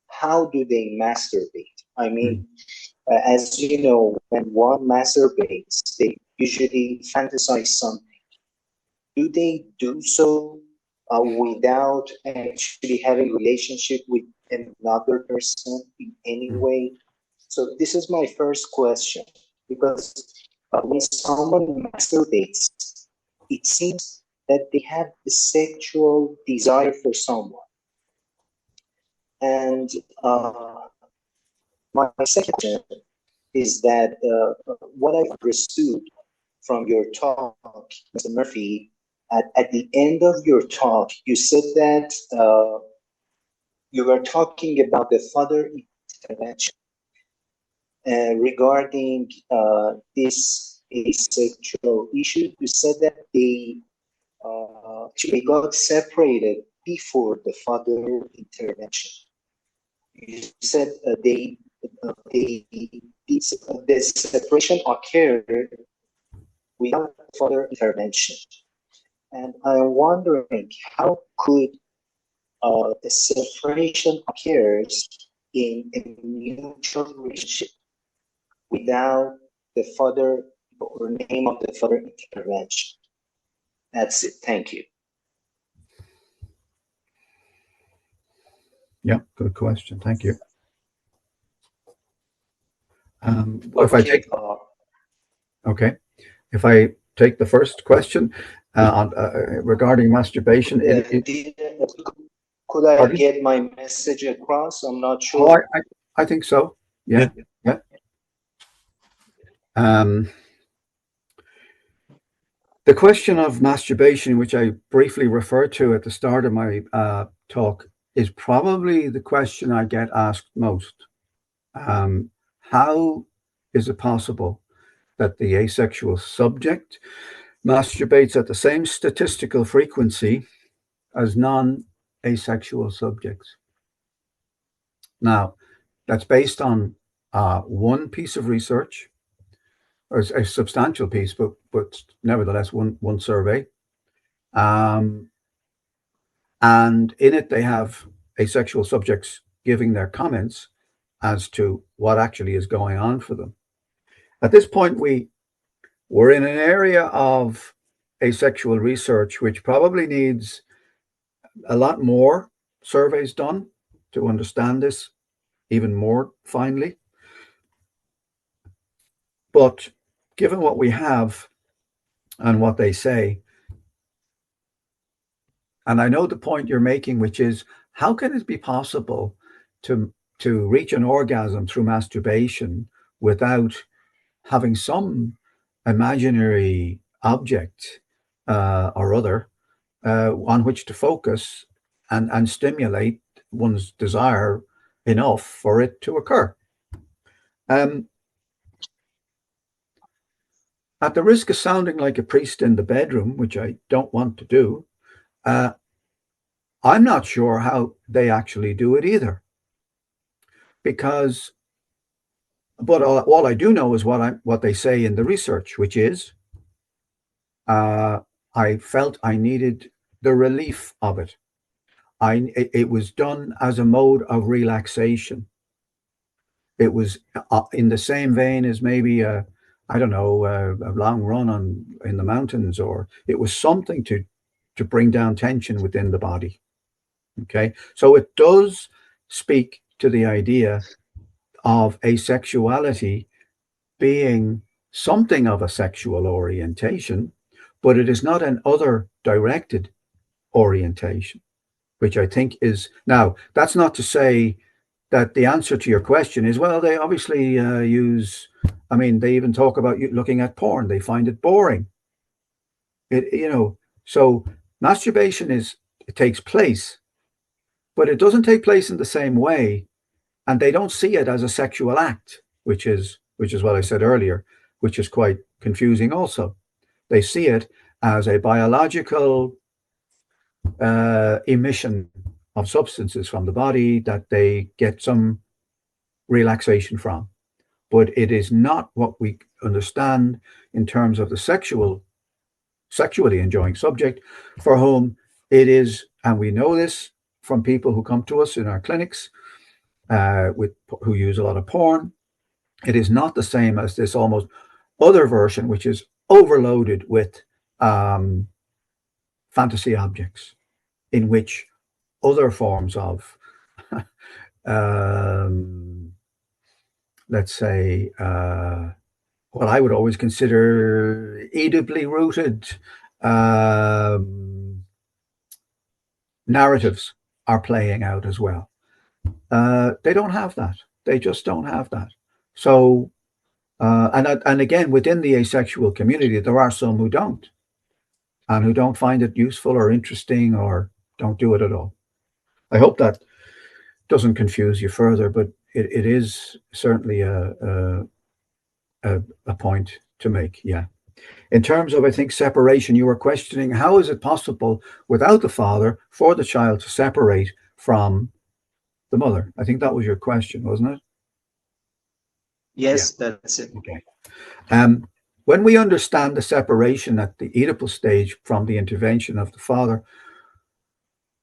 how do they masturbate? I mean, as you know, when one masturbates, they usually fantasize something. Do they do so without actually having a relationship with another person in any way? So this is my first question, because when someone masturbates, it seems that they have a sexual desire for someone. And my second question is that what I understood from your talk, Mr. Murphy, at the end of your talk, you said that you were talking about the father intervention regarding this asexual issue. You said that they got separated before the father intervention. You said the separation occurred without further intervention. And I'm wondering, how could the separation occurs in a mutual relationship without the further or name of the further intervention? That's it. Thank you. Yeah, good question. Thank you. If I take the first question regarding masturbation, could I get my message across? I'm not sure. I think so. Yeah. The question of masturbation, which I briefly referred to at the start of my talk, is probably the question I get asked most. How is it possible that the asexual subject masturbates at the same statistical frequency as non-asexual subjects? Now, that's based on one piece of research, or a substantial piece, but nevertheless one survey. And in it, they have asexual subjects giving their comments as to what actually is going on for them. At this point, we're in an area of asexual research which probably needs a lot more surveys done to understand this even more finely. But given what we have and what they say, and I know the point you're making, which is, how can it be possible to reach an orgasm through masturbation without having some imaginary object or other on which to focus and stimulate one's desire enough for it to occur? At the risk of sounding like a priest in the bedroom, which I don't want to do, I'm not sure how they actually do it either. But all I do know is what they say in the research, which is, I felt I needed the relief of it. It was done as a mode of relaxation. It was in the same vein as maybe a long run in the mountains, or it was something to bring down tension within the body. Okay, so it does speak to the idea of asexuality being something of a sexual orientation, but it is not an other directed orientation, which I think is, now that's not to say that the answer to your question is, well, they obviously they even talk about looking at porn. They find it boring. So masturbation it takes place, but it doesn't take place in the same way. And they don't see it as a sexual act, which is what I said earlier, which is quite confusing also. They see it as a biological emission of substances from the body that they get some relaxation from. But it is not what we understand in terms of the sexually enjoying subject, for whom it is, and we know this from people who come to us in our clinics, who use a lot of porn. It is not the same as this almost other version, which is overloaded with fantasy objects, in which other forms of, let's say, what I would always consider edibly rooted narratives are playing out as well. They don't have that. They just don't have that. So, and again, within the asexual community, there are some who don't, and who don't find it useful or interesting, or don't do it at all. I hope that doesn't confuse you further, but it is certainly a point to make. Yeah. In terms of, I think, separation, you were questioning, how is it possible without the father for the child to separate from the mother? I think that was your question, wasn't it? Yes, yeah. That's it. Okay. When we understand the separation at the Oedipal stage from the intervention of the father,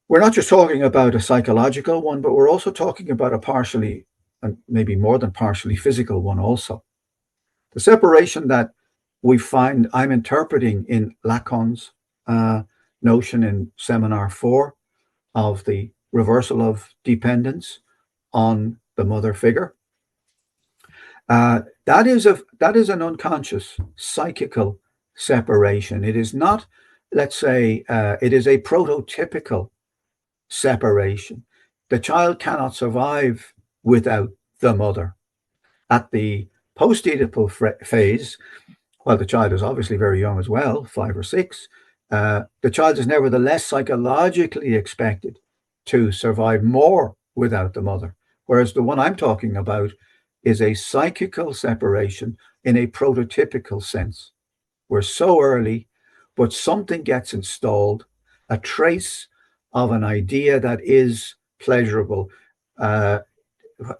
we're not just talking about a psychological one, but we're also talking about a partially, and maybe more than partially, physical one also. The separation that we find, I'm interpreting in Lacan's notion in Seminar 4 of the reversal of dependence on the mother figure. That is an unconscious psychical separation. It is not, let's say, it is a prototypical separation. The child cannot survive without the mother at the post-Oedipal phase, while the child is obviously very young as well, 5 or 6, the child is nevertheless psychologically expected to survive more without the mother. Whereas the one I'm talking about is a psychical separation in a prototypical sense. We're so early, but something gets installed, a trace of an idea that is pleasurable uh,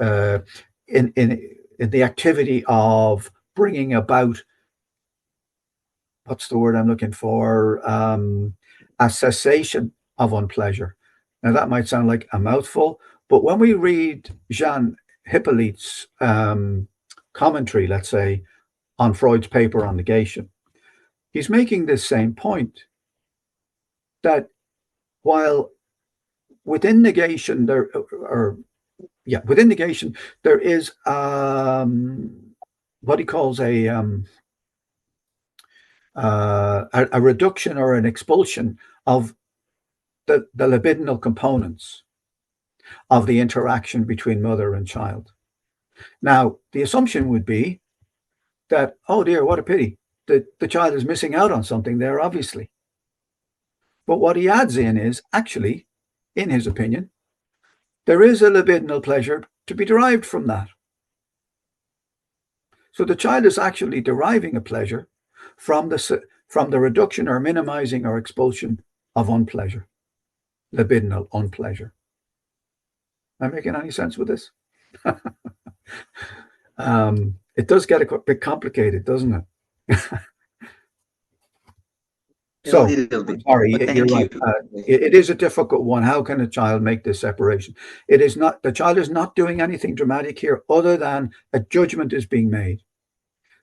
uh, in the activity of bringing about, what's the word I'm looking for, a cessation of unpleasure. Now, that might sound like a mouthful, but when we read Jean Hippolyte's commentary, let's say, on Freud's paper on negation, he's making this same point, that while within negation there is what he calls a reduction or an expulsion of the libidinal components of the interaction between mother and child. Now, the assumption would be that, oh dear, what a pity, the child is missing out on something there, obviously. But what he adds in is, actually, in his opinion, there is a libidinal pleasure to be derived from that. So the child is actually deriving a pleasure from the reduction or minimizing or expulsion of unpleasure, libidinal unpleasure. Am I making any sense with this? It does get a bit complicated, doesn't it? So, a little bit. Sorry, But you're right. thank you. It is a difficult one. How can a child make this separation? It is not, the child is not doing anything dramatic here other than a judgment is being made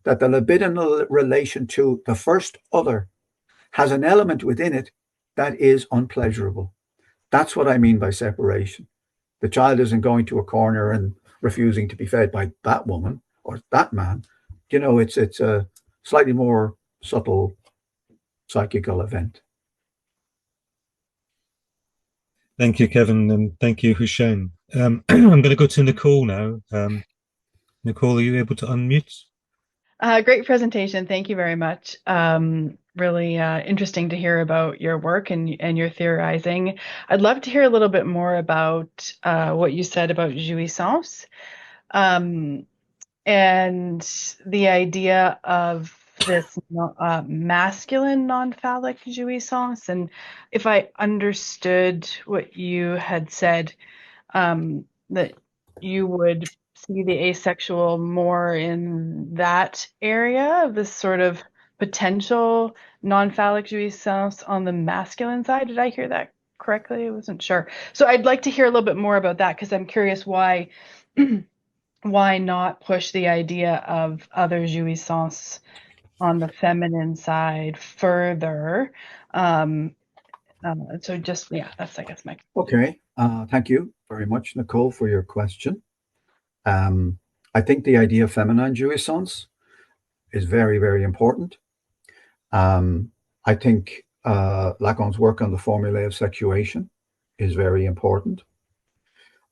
that the libidinal relation to the first other has an element within it that is unpleasurable. That's what I mean by separation. The child isn't going to a corner and refusing to be fed by that woman or that man. You know, it's a slightly more subtle psychical event. Thank you, Kevin, and thank you, Hussein. I'm going to go to Nicole now. Nicole, are you able to unmute? Great presentation. Thank you very much. Really interesting to hear about your work and your theorizing. I'd love to hear a little bit more about what you said about jouissance and the idea of this masculine non-phallic jouissance. And if I understood what you had said, that you would see the asexual more in that area of this sort of potential non-phallic jouissance on the masculine side. Did I hear that correctly? I wasn't sure. So I'd like to hear a little bit more about that, because I'm curious why not push the idea of other jouissance on the feminine side further. So just, yeah, that's, I guess, my... Okay. Thank you very much, Nicole, for your question. I think the idea of feminine jouissance is very, very important. I think Lacan's work on the formulae of sexuation is very important.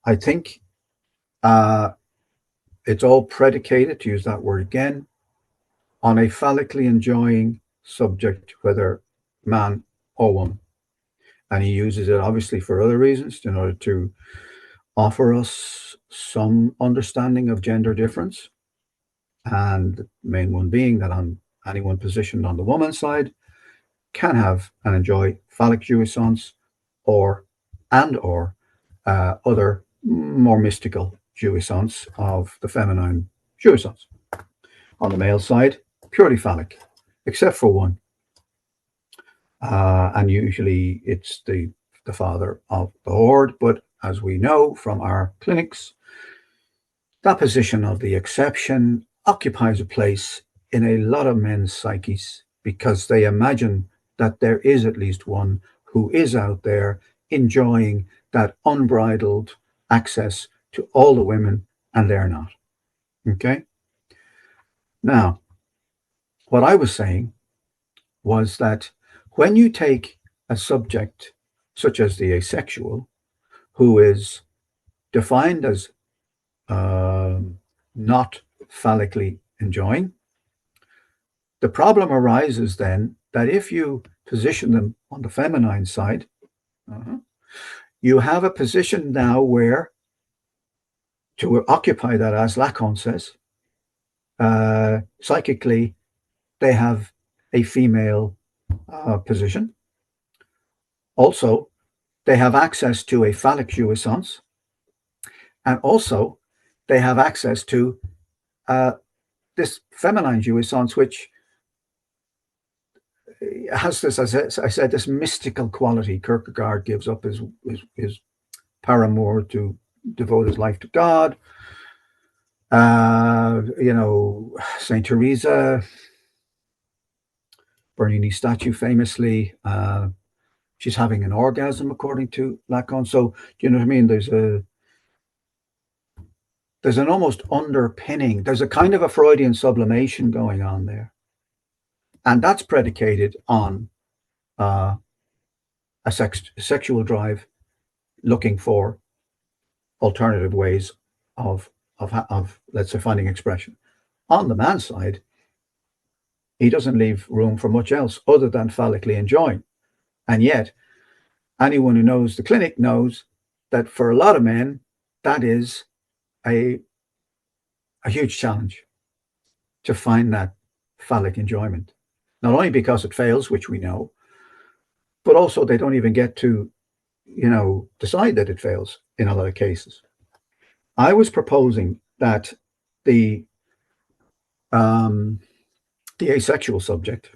I think it's all predicated, to use that word again, on a phallically enjoying subject, whether man or woman. And he uses it obviously for other reasons in order to offer us some understanding of gender difference. And the main one being that on anyone positioned on the woman's side can have and enjoy phallic jouissance or other more mystical jouissance of the feminine jouissance. On the male side, purely phallic, except for one. And usually it's the father of the horde, but as we know from our clinics, that position of the exception occupies a place in a lot of men's psyches because they imagine that there is at least one who is out there enjoying that unbridled access to all the women, and they're not. Okay? Now, what I was saying was that when you take a subject such as the asexual, who is defined as not phallically enjoying. The problem arises then that if you position them on the feminine side, you have a position now where, to occupy that, as Lacan says, psychically, they have a female position. Also, they have access to a phallic jouissance, and also they have access to this feminine jouissance, which has this, as I said, this mystical quality. Kierkegaard gives up his paramour to devote his life to God. Saint Teresa, Bernini's statue famously, she's having an orgasm according to Lacan. So, you know what I mean? There's an almost underpinning, there's a kind of a Freudian sublimation going on there. And that's predicated on a sexual drive looking for alternative ways of let's say, finding expression. On the man's side, he doesn't leave room for much else other than phallically enjoying. And yet, anyone who knows the clinic knows that for a lot of men, that is a huge challenge to find that phallic enjoyment. Not only because it fails, which we know, but also they don't even get to, decide that it fails in a lot of cases. I was proposing that the asexual subject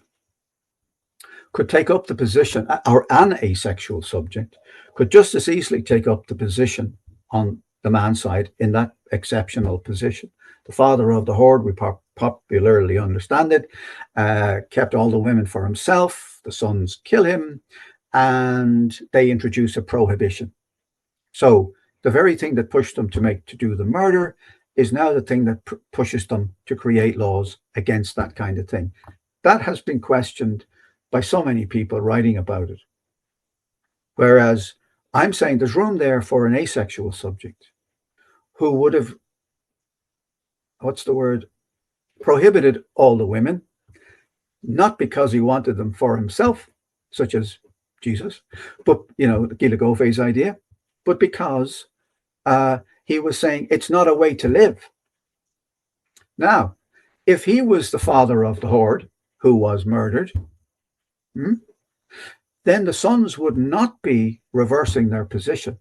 could take up the position, or an asexual subject could just as easily take up the position on the man's side in that exceptional position. The father of the horde, we popularly understand it, kept all the women for himself. The sons kill him, and they introduce a prohibition. So the very thing that pushed them to do the murder is now the thing that pushes them to create laws against that kind of thing. That has been questioned by so many people writing about it. Whereas I'm saying there's room there for an asexual subject who would have, prohibited all the women, not because he wanted them for himself, such as Jesus, but, the Gila Gofe's idea, but because he was saying it's not a way to live. Now, if he was the father of the horde who was murdered, then the sons would not be reversing their position.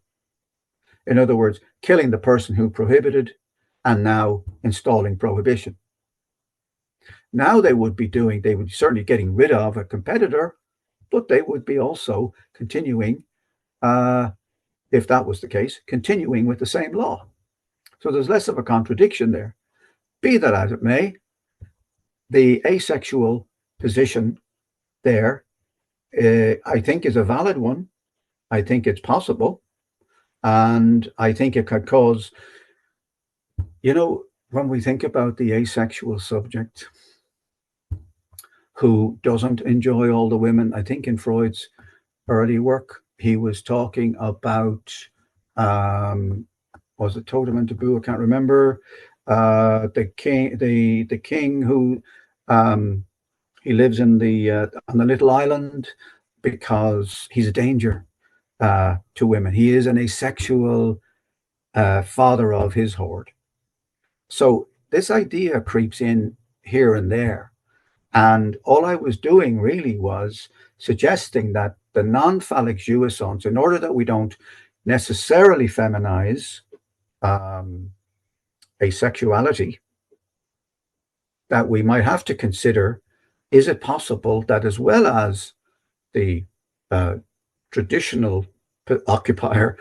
In other words, killing the person who prohibited and now installing prohibition. Now they would certainly getting rid of a competitor, but they would be also continuing, if that was the case, continuing with the same law. So there's less of a contradiction there. Be that as it may, the asexual position there, I think, is a valid one. I think it's possible. And I think it could cause, when we think about the asexual subject who doesn't enjoy all the women, I think in Freud's early work, he was talking about, was it totem and taboo? I can't remember. The king who he lives in on the little island because he's a danger to women. He is an asexual father of his horde. So this idea creeps in here and there. And all I was doing really was suggesting that the non-phallic jouissance, in order that we don't necessarily feminize asexuality, that we might have to consider, is it possible that as well as the traditional occupier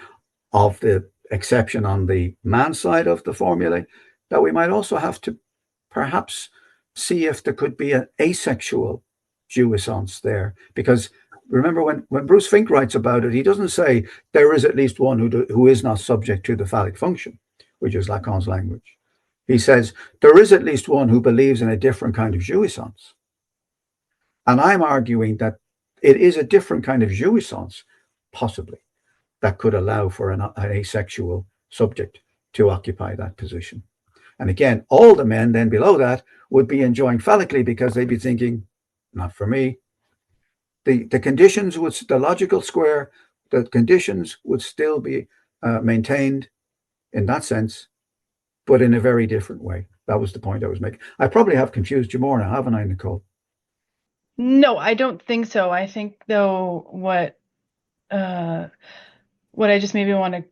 of the exception on the man side of the formulae, that we might also have to perhaps see if there could be an asexual jouissance there? Because remember, when Bruce Fink writes about it, he doesn't say there is at least one who is not subject to the phallic function, which is Lacan's language. He says there is at least one who believes in a different kind of jouissance. And I'm arguing that it is a different kind of jouissance, possibly, that could allow for an asexual subject to occupy that position. And again, all the men then below that would be enjoying phallically because they'd be thinking, not for me. The conditions would, the logical square, the conditions would still be maintained in that sense, but in a very different way. That was the point I was making. I probably have confused you more now, haven't I, Nicole? No, I don't think so. I think though what I just maybe want to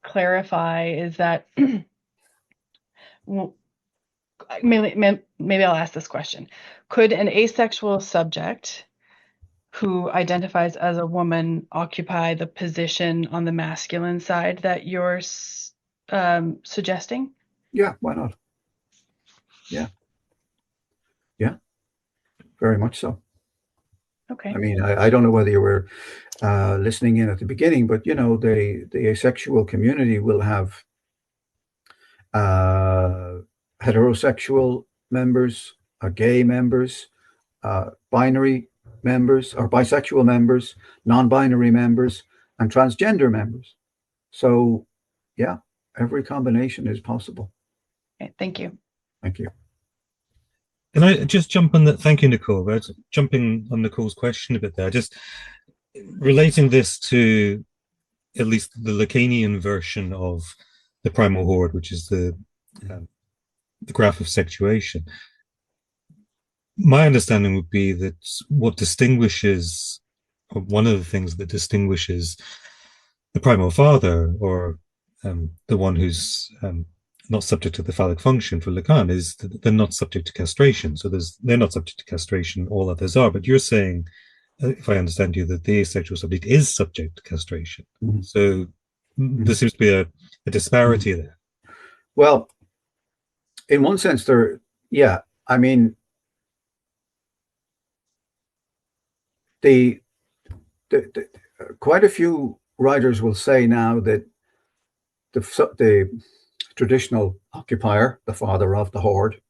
clarify is that maybe I'll ask this question. Could an asexual subject who identifies as a woman occupy the position on the masculine side that you're suggesting? Yeah, why not? Yeah. Yeah, very much so. Okay. I mean, I don't know whether you were listening in at the beginning, but you know, the asexual community will have heterosexual members, gay members, binary members, or bisexual members, non-binary members, and transgender members. So, yeah, every combination is possible. Okay, thank you. Thank you. Can I just jump on that? Thank you, Nicole. Right? Jumping on Nicole's question a bit there, just relating this to at least the Lacanian version of the primal horde, which is the graph of sexuation. My understanding would be that what distinguishes, or one of the things that distinguishes the primal father, or the one who's not subject to the phallic function for Lacan, is that they're not subject to castration. So they're not subject to castration, all others are. But you're saying, if I understand you, that the asexual subject is subject to castration. Mm-hmm. So there seems to be a disparity there. Well, in one sense, I mean, the quite a few writers will say now that the traditional occupier, the father of the horde,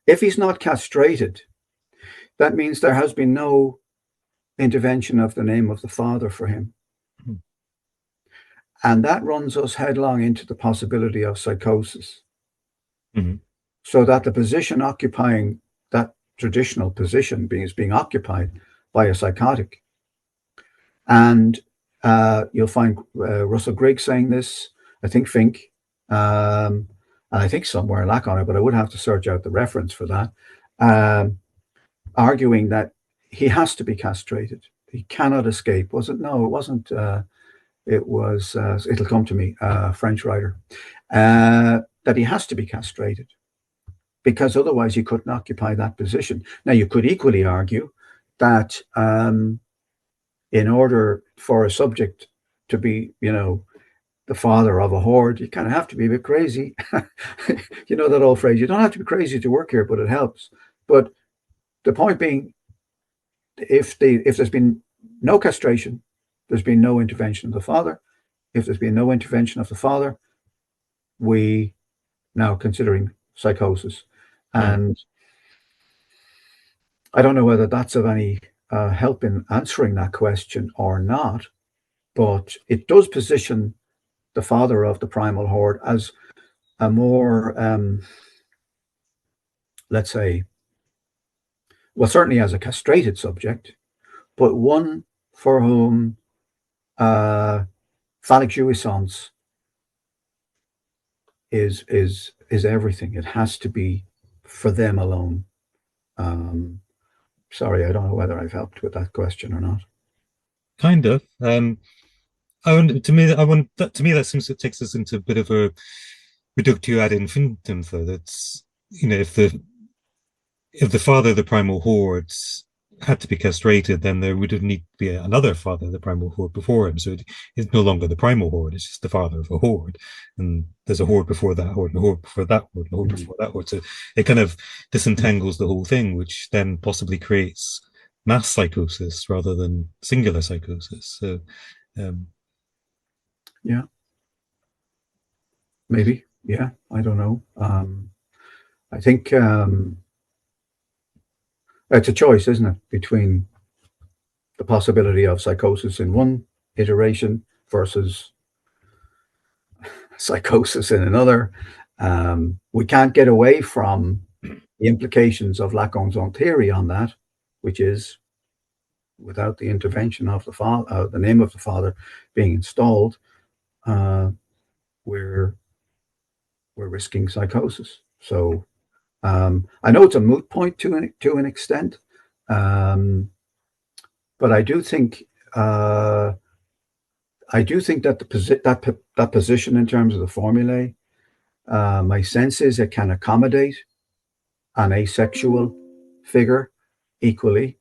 if he's not castrated, that means there has been no intervention of the name of the father for him. Mm-hmm. And that runs us headlong into the possibility of psychosis. Mm-hmm. So that the position occupying that traditional position is being occupied by a psychotic. And you'll find Russell Grigg saying this, I think Fink, and I think somewhere Lacan, but I would have to search out the reference for that, arguing that he has to be castrated. He cannot escape. Was it? No, it wasn't. It was, it'll come to me, French writer, that he has to be castrated because otherwise he couldn't occupy that position. Now, you could equally argue that in order for a subject to be, the father of a horde, you kind of have to be a bit crazy. You know that old phrase, you don't have to be crazy to work here, but it helps. But the point being, if there's been no castration, there's been no intervention of the father. If there's been no intervention of the father, we now considering psychosis. And I don't know whether that's of any help in answering that question or not, but it does position the father of the primal horde as a more, let's say, well, certainly as a castrated subject, but one for whom phallic jouissance is everything. It has to be for them alone. Sorry, I don't know whether I've helped with that question or not. Kind of. To me, that seems to takes us into a bit of a reductio ad infinitum, though. That's, if the father of the primal hordes had to be castrated, then there would need to be another father of the primal horde before him. So it's no longer the primal horde; it's just the father of a horde, and there's a horde before that horde, and a horde before that horde, and a horde before that horde. So it kind of disentangles the whole thing, which then possibly creates mass psychosis rather than singular psychosis. So, yeah, maybe. Yeah, I don't know. I think it's a choice, isn't it, between the possibility of psychosis in one iteration versus psychosis in another. We can't get away from the implications of Lacan's own theory on that, which is without the intervention of the father, the name of the father being installed, we're risking psychosis. So I know it's a moot point to an extent, but I do think that that position in terms of the formulae, my sense is it can accommodate an asexual figure equally.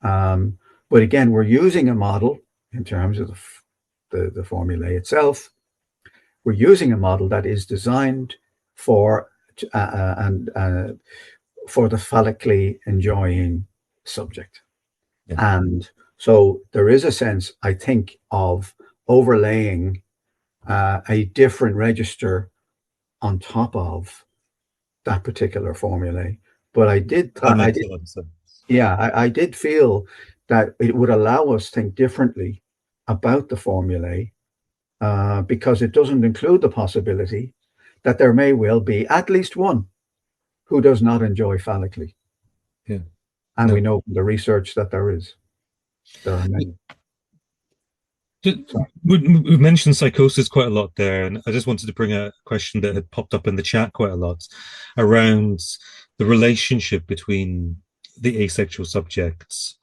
But again, we're using a model in terms of the formulae itself. We're using a model that is designed for the phallically enjoying subject. Yeah. And so there is a sense, I think, of overlaying a different register on top of that particular formulae. But I did feel that it would allow us to think differently about the formulae, because it doesn't include the possibility that there may well be at least one who does not enjoy phallically. Yeah. And we know from the research that there are many. We've mentioned psychosis quite a lot there, and I just wanted to bring a question that had popped up in the chat quite a lot around the relationship between the asexual subjects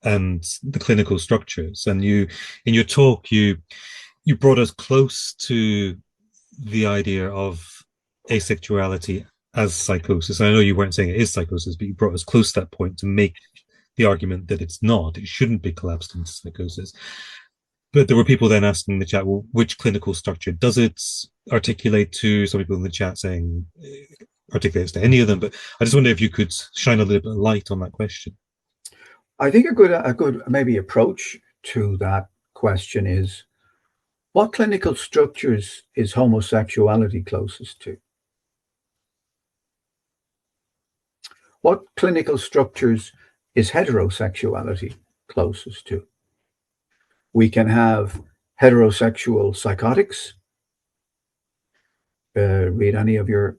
and the clinical structures. And you, in your talk, you brought us close to the idea of asexuality as psychosis. I know you weren't saying it is psychosis, but you brought us close to that point to make the argument that it's not. It shouldn't be collapsed into psychosis. But there were people then asking in the chat, well, which clinical structure does it articulate to? Some people in the chat saying it articulates to any of them. But I just wonder if you could shine a little bit of light on that question. I think a good maybe approach to that question is, what clinical structures is homosexuality closest to? What clinical structures is heterosexuality closest to? We can have heterosexual psychotics. Read any of your,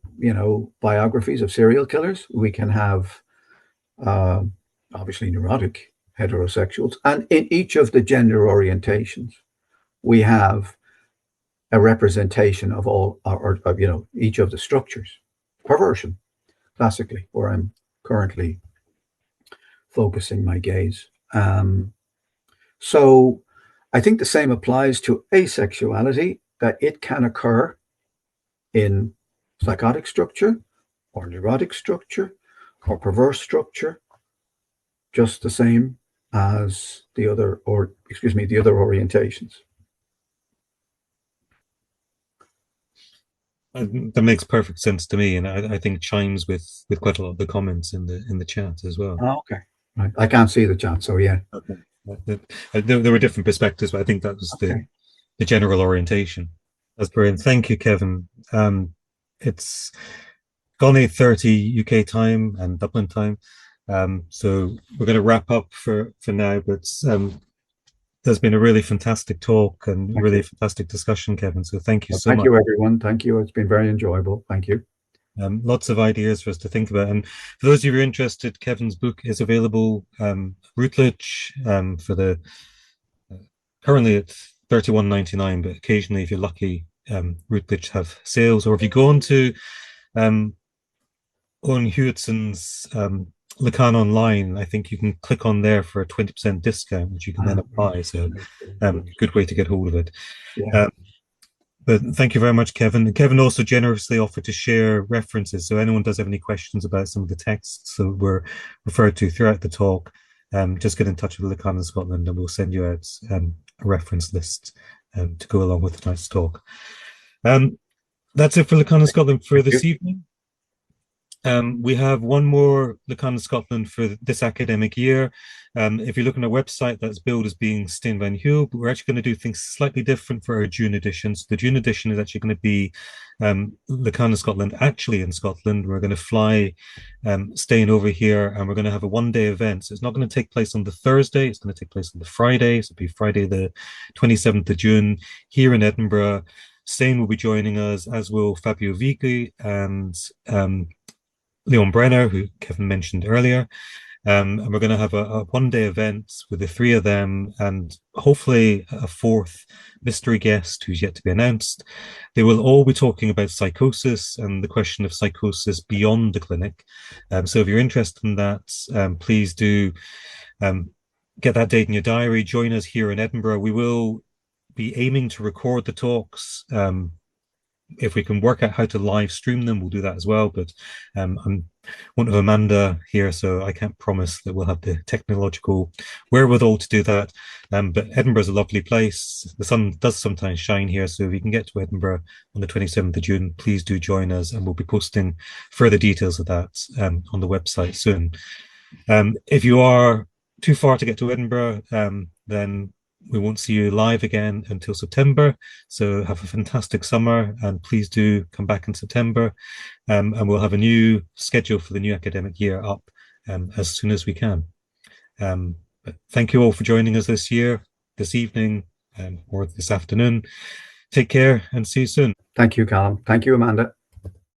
biographies of serial killers. We can have, obviously, neurotic heterosexuals. And in each of the gender orientations, we have a representation of all, or each of the structures. Perversion, classically, where I'm currently focusing my gaze. So I think the same applies to asexuality, that it can occur in psychotic structure or neurotic structure or perverse structure, just the same as the other orientations. That makes perfect sense to me, and I think chimes with quite a lot of the comments in the chat as well. Oh, okay, right. I can't see the chat, so yeah. Okay. There were different perspectives, but I think that was the general orientation. That's brilliant. Thank you, Kevin. It's gone 8:30 UK time and Dublin time, so we're going to wrap up for now. But there's been a really fantastic talk and really fantastic discussion, Kevin. So thank you so much. Thank you, everyone. Thank you. It's been very enjoyable. Thank you. Lots of ideas for us to think about. And for those of you who are interested, Kevin's book is available Routledge for the currently at $31.99, but occasionally, if you're lucky, Routledge have sales. Or if you go on to Owen Hewittson's Lacan online, I think you can click on there for a 20% discount, which you can then apply. So good way to get hold of it. Yeah. But thank you very much, Kevin. Kevin also generously offered to share references. So anyone does have any questions about some of the texts that were referred to throughout the talk, just get in touch with Lacan in Scotland and we'll send you out a reference list to go along with tonight's talk. That's it for Lacan in Scotland for this evening. We have one more Lacan in Scotland for this academic year. If you look on our website, that's billed as being Steen van Hul, but we're actually going to do things slightly different for our June edition. So the June edition is actually going to be Lacan in Scotland, actually in Scotland. We're going to fly, staying over here, and we're going to have a one-day event. So it's not going to take place on the Thursday, it's going to take place on the Friday. So it'll be Friday the 27th of June here in Edinburgh. Stain will be joining us, as will Fabio Vigli and Leon Brenner, who Kevin mentioned earlier. And we're going to have a one-day event with the three of them and hopefully a fourth mystery guest who's yet to be announced. They will all be talking about psychosis and the question of psychosis beyond the clinic. So if you're interested in that, please do get that date in your diary. Join us here in Edinburgh. We will be aiming to record the talks. If we can work out how to live stream them, we'll do that as well. But I'm one of Amanda here, so I can't promise that we'll have the technological wherewithal to do that. But Edinburgh's a lovely place. The sun does sometimes shine here, so if you can get to Edinburgh on the 27th of June, please do join us, and we'll be posting further details of that on the website soon. If you are too far to get to Edinburgh, then we won't see you live again until September. So have a fantastic summer, and please do come back in September. And we'll have a new schedule for the new academic year up as soon as we can. But thank you all for joining us this evening, or this afternoon. Take care and see you soon. Thank you, Calum. Thank you, Amanda.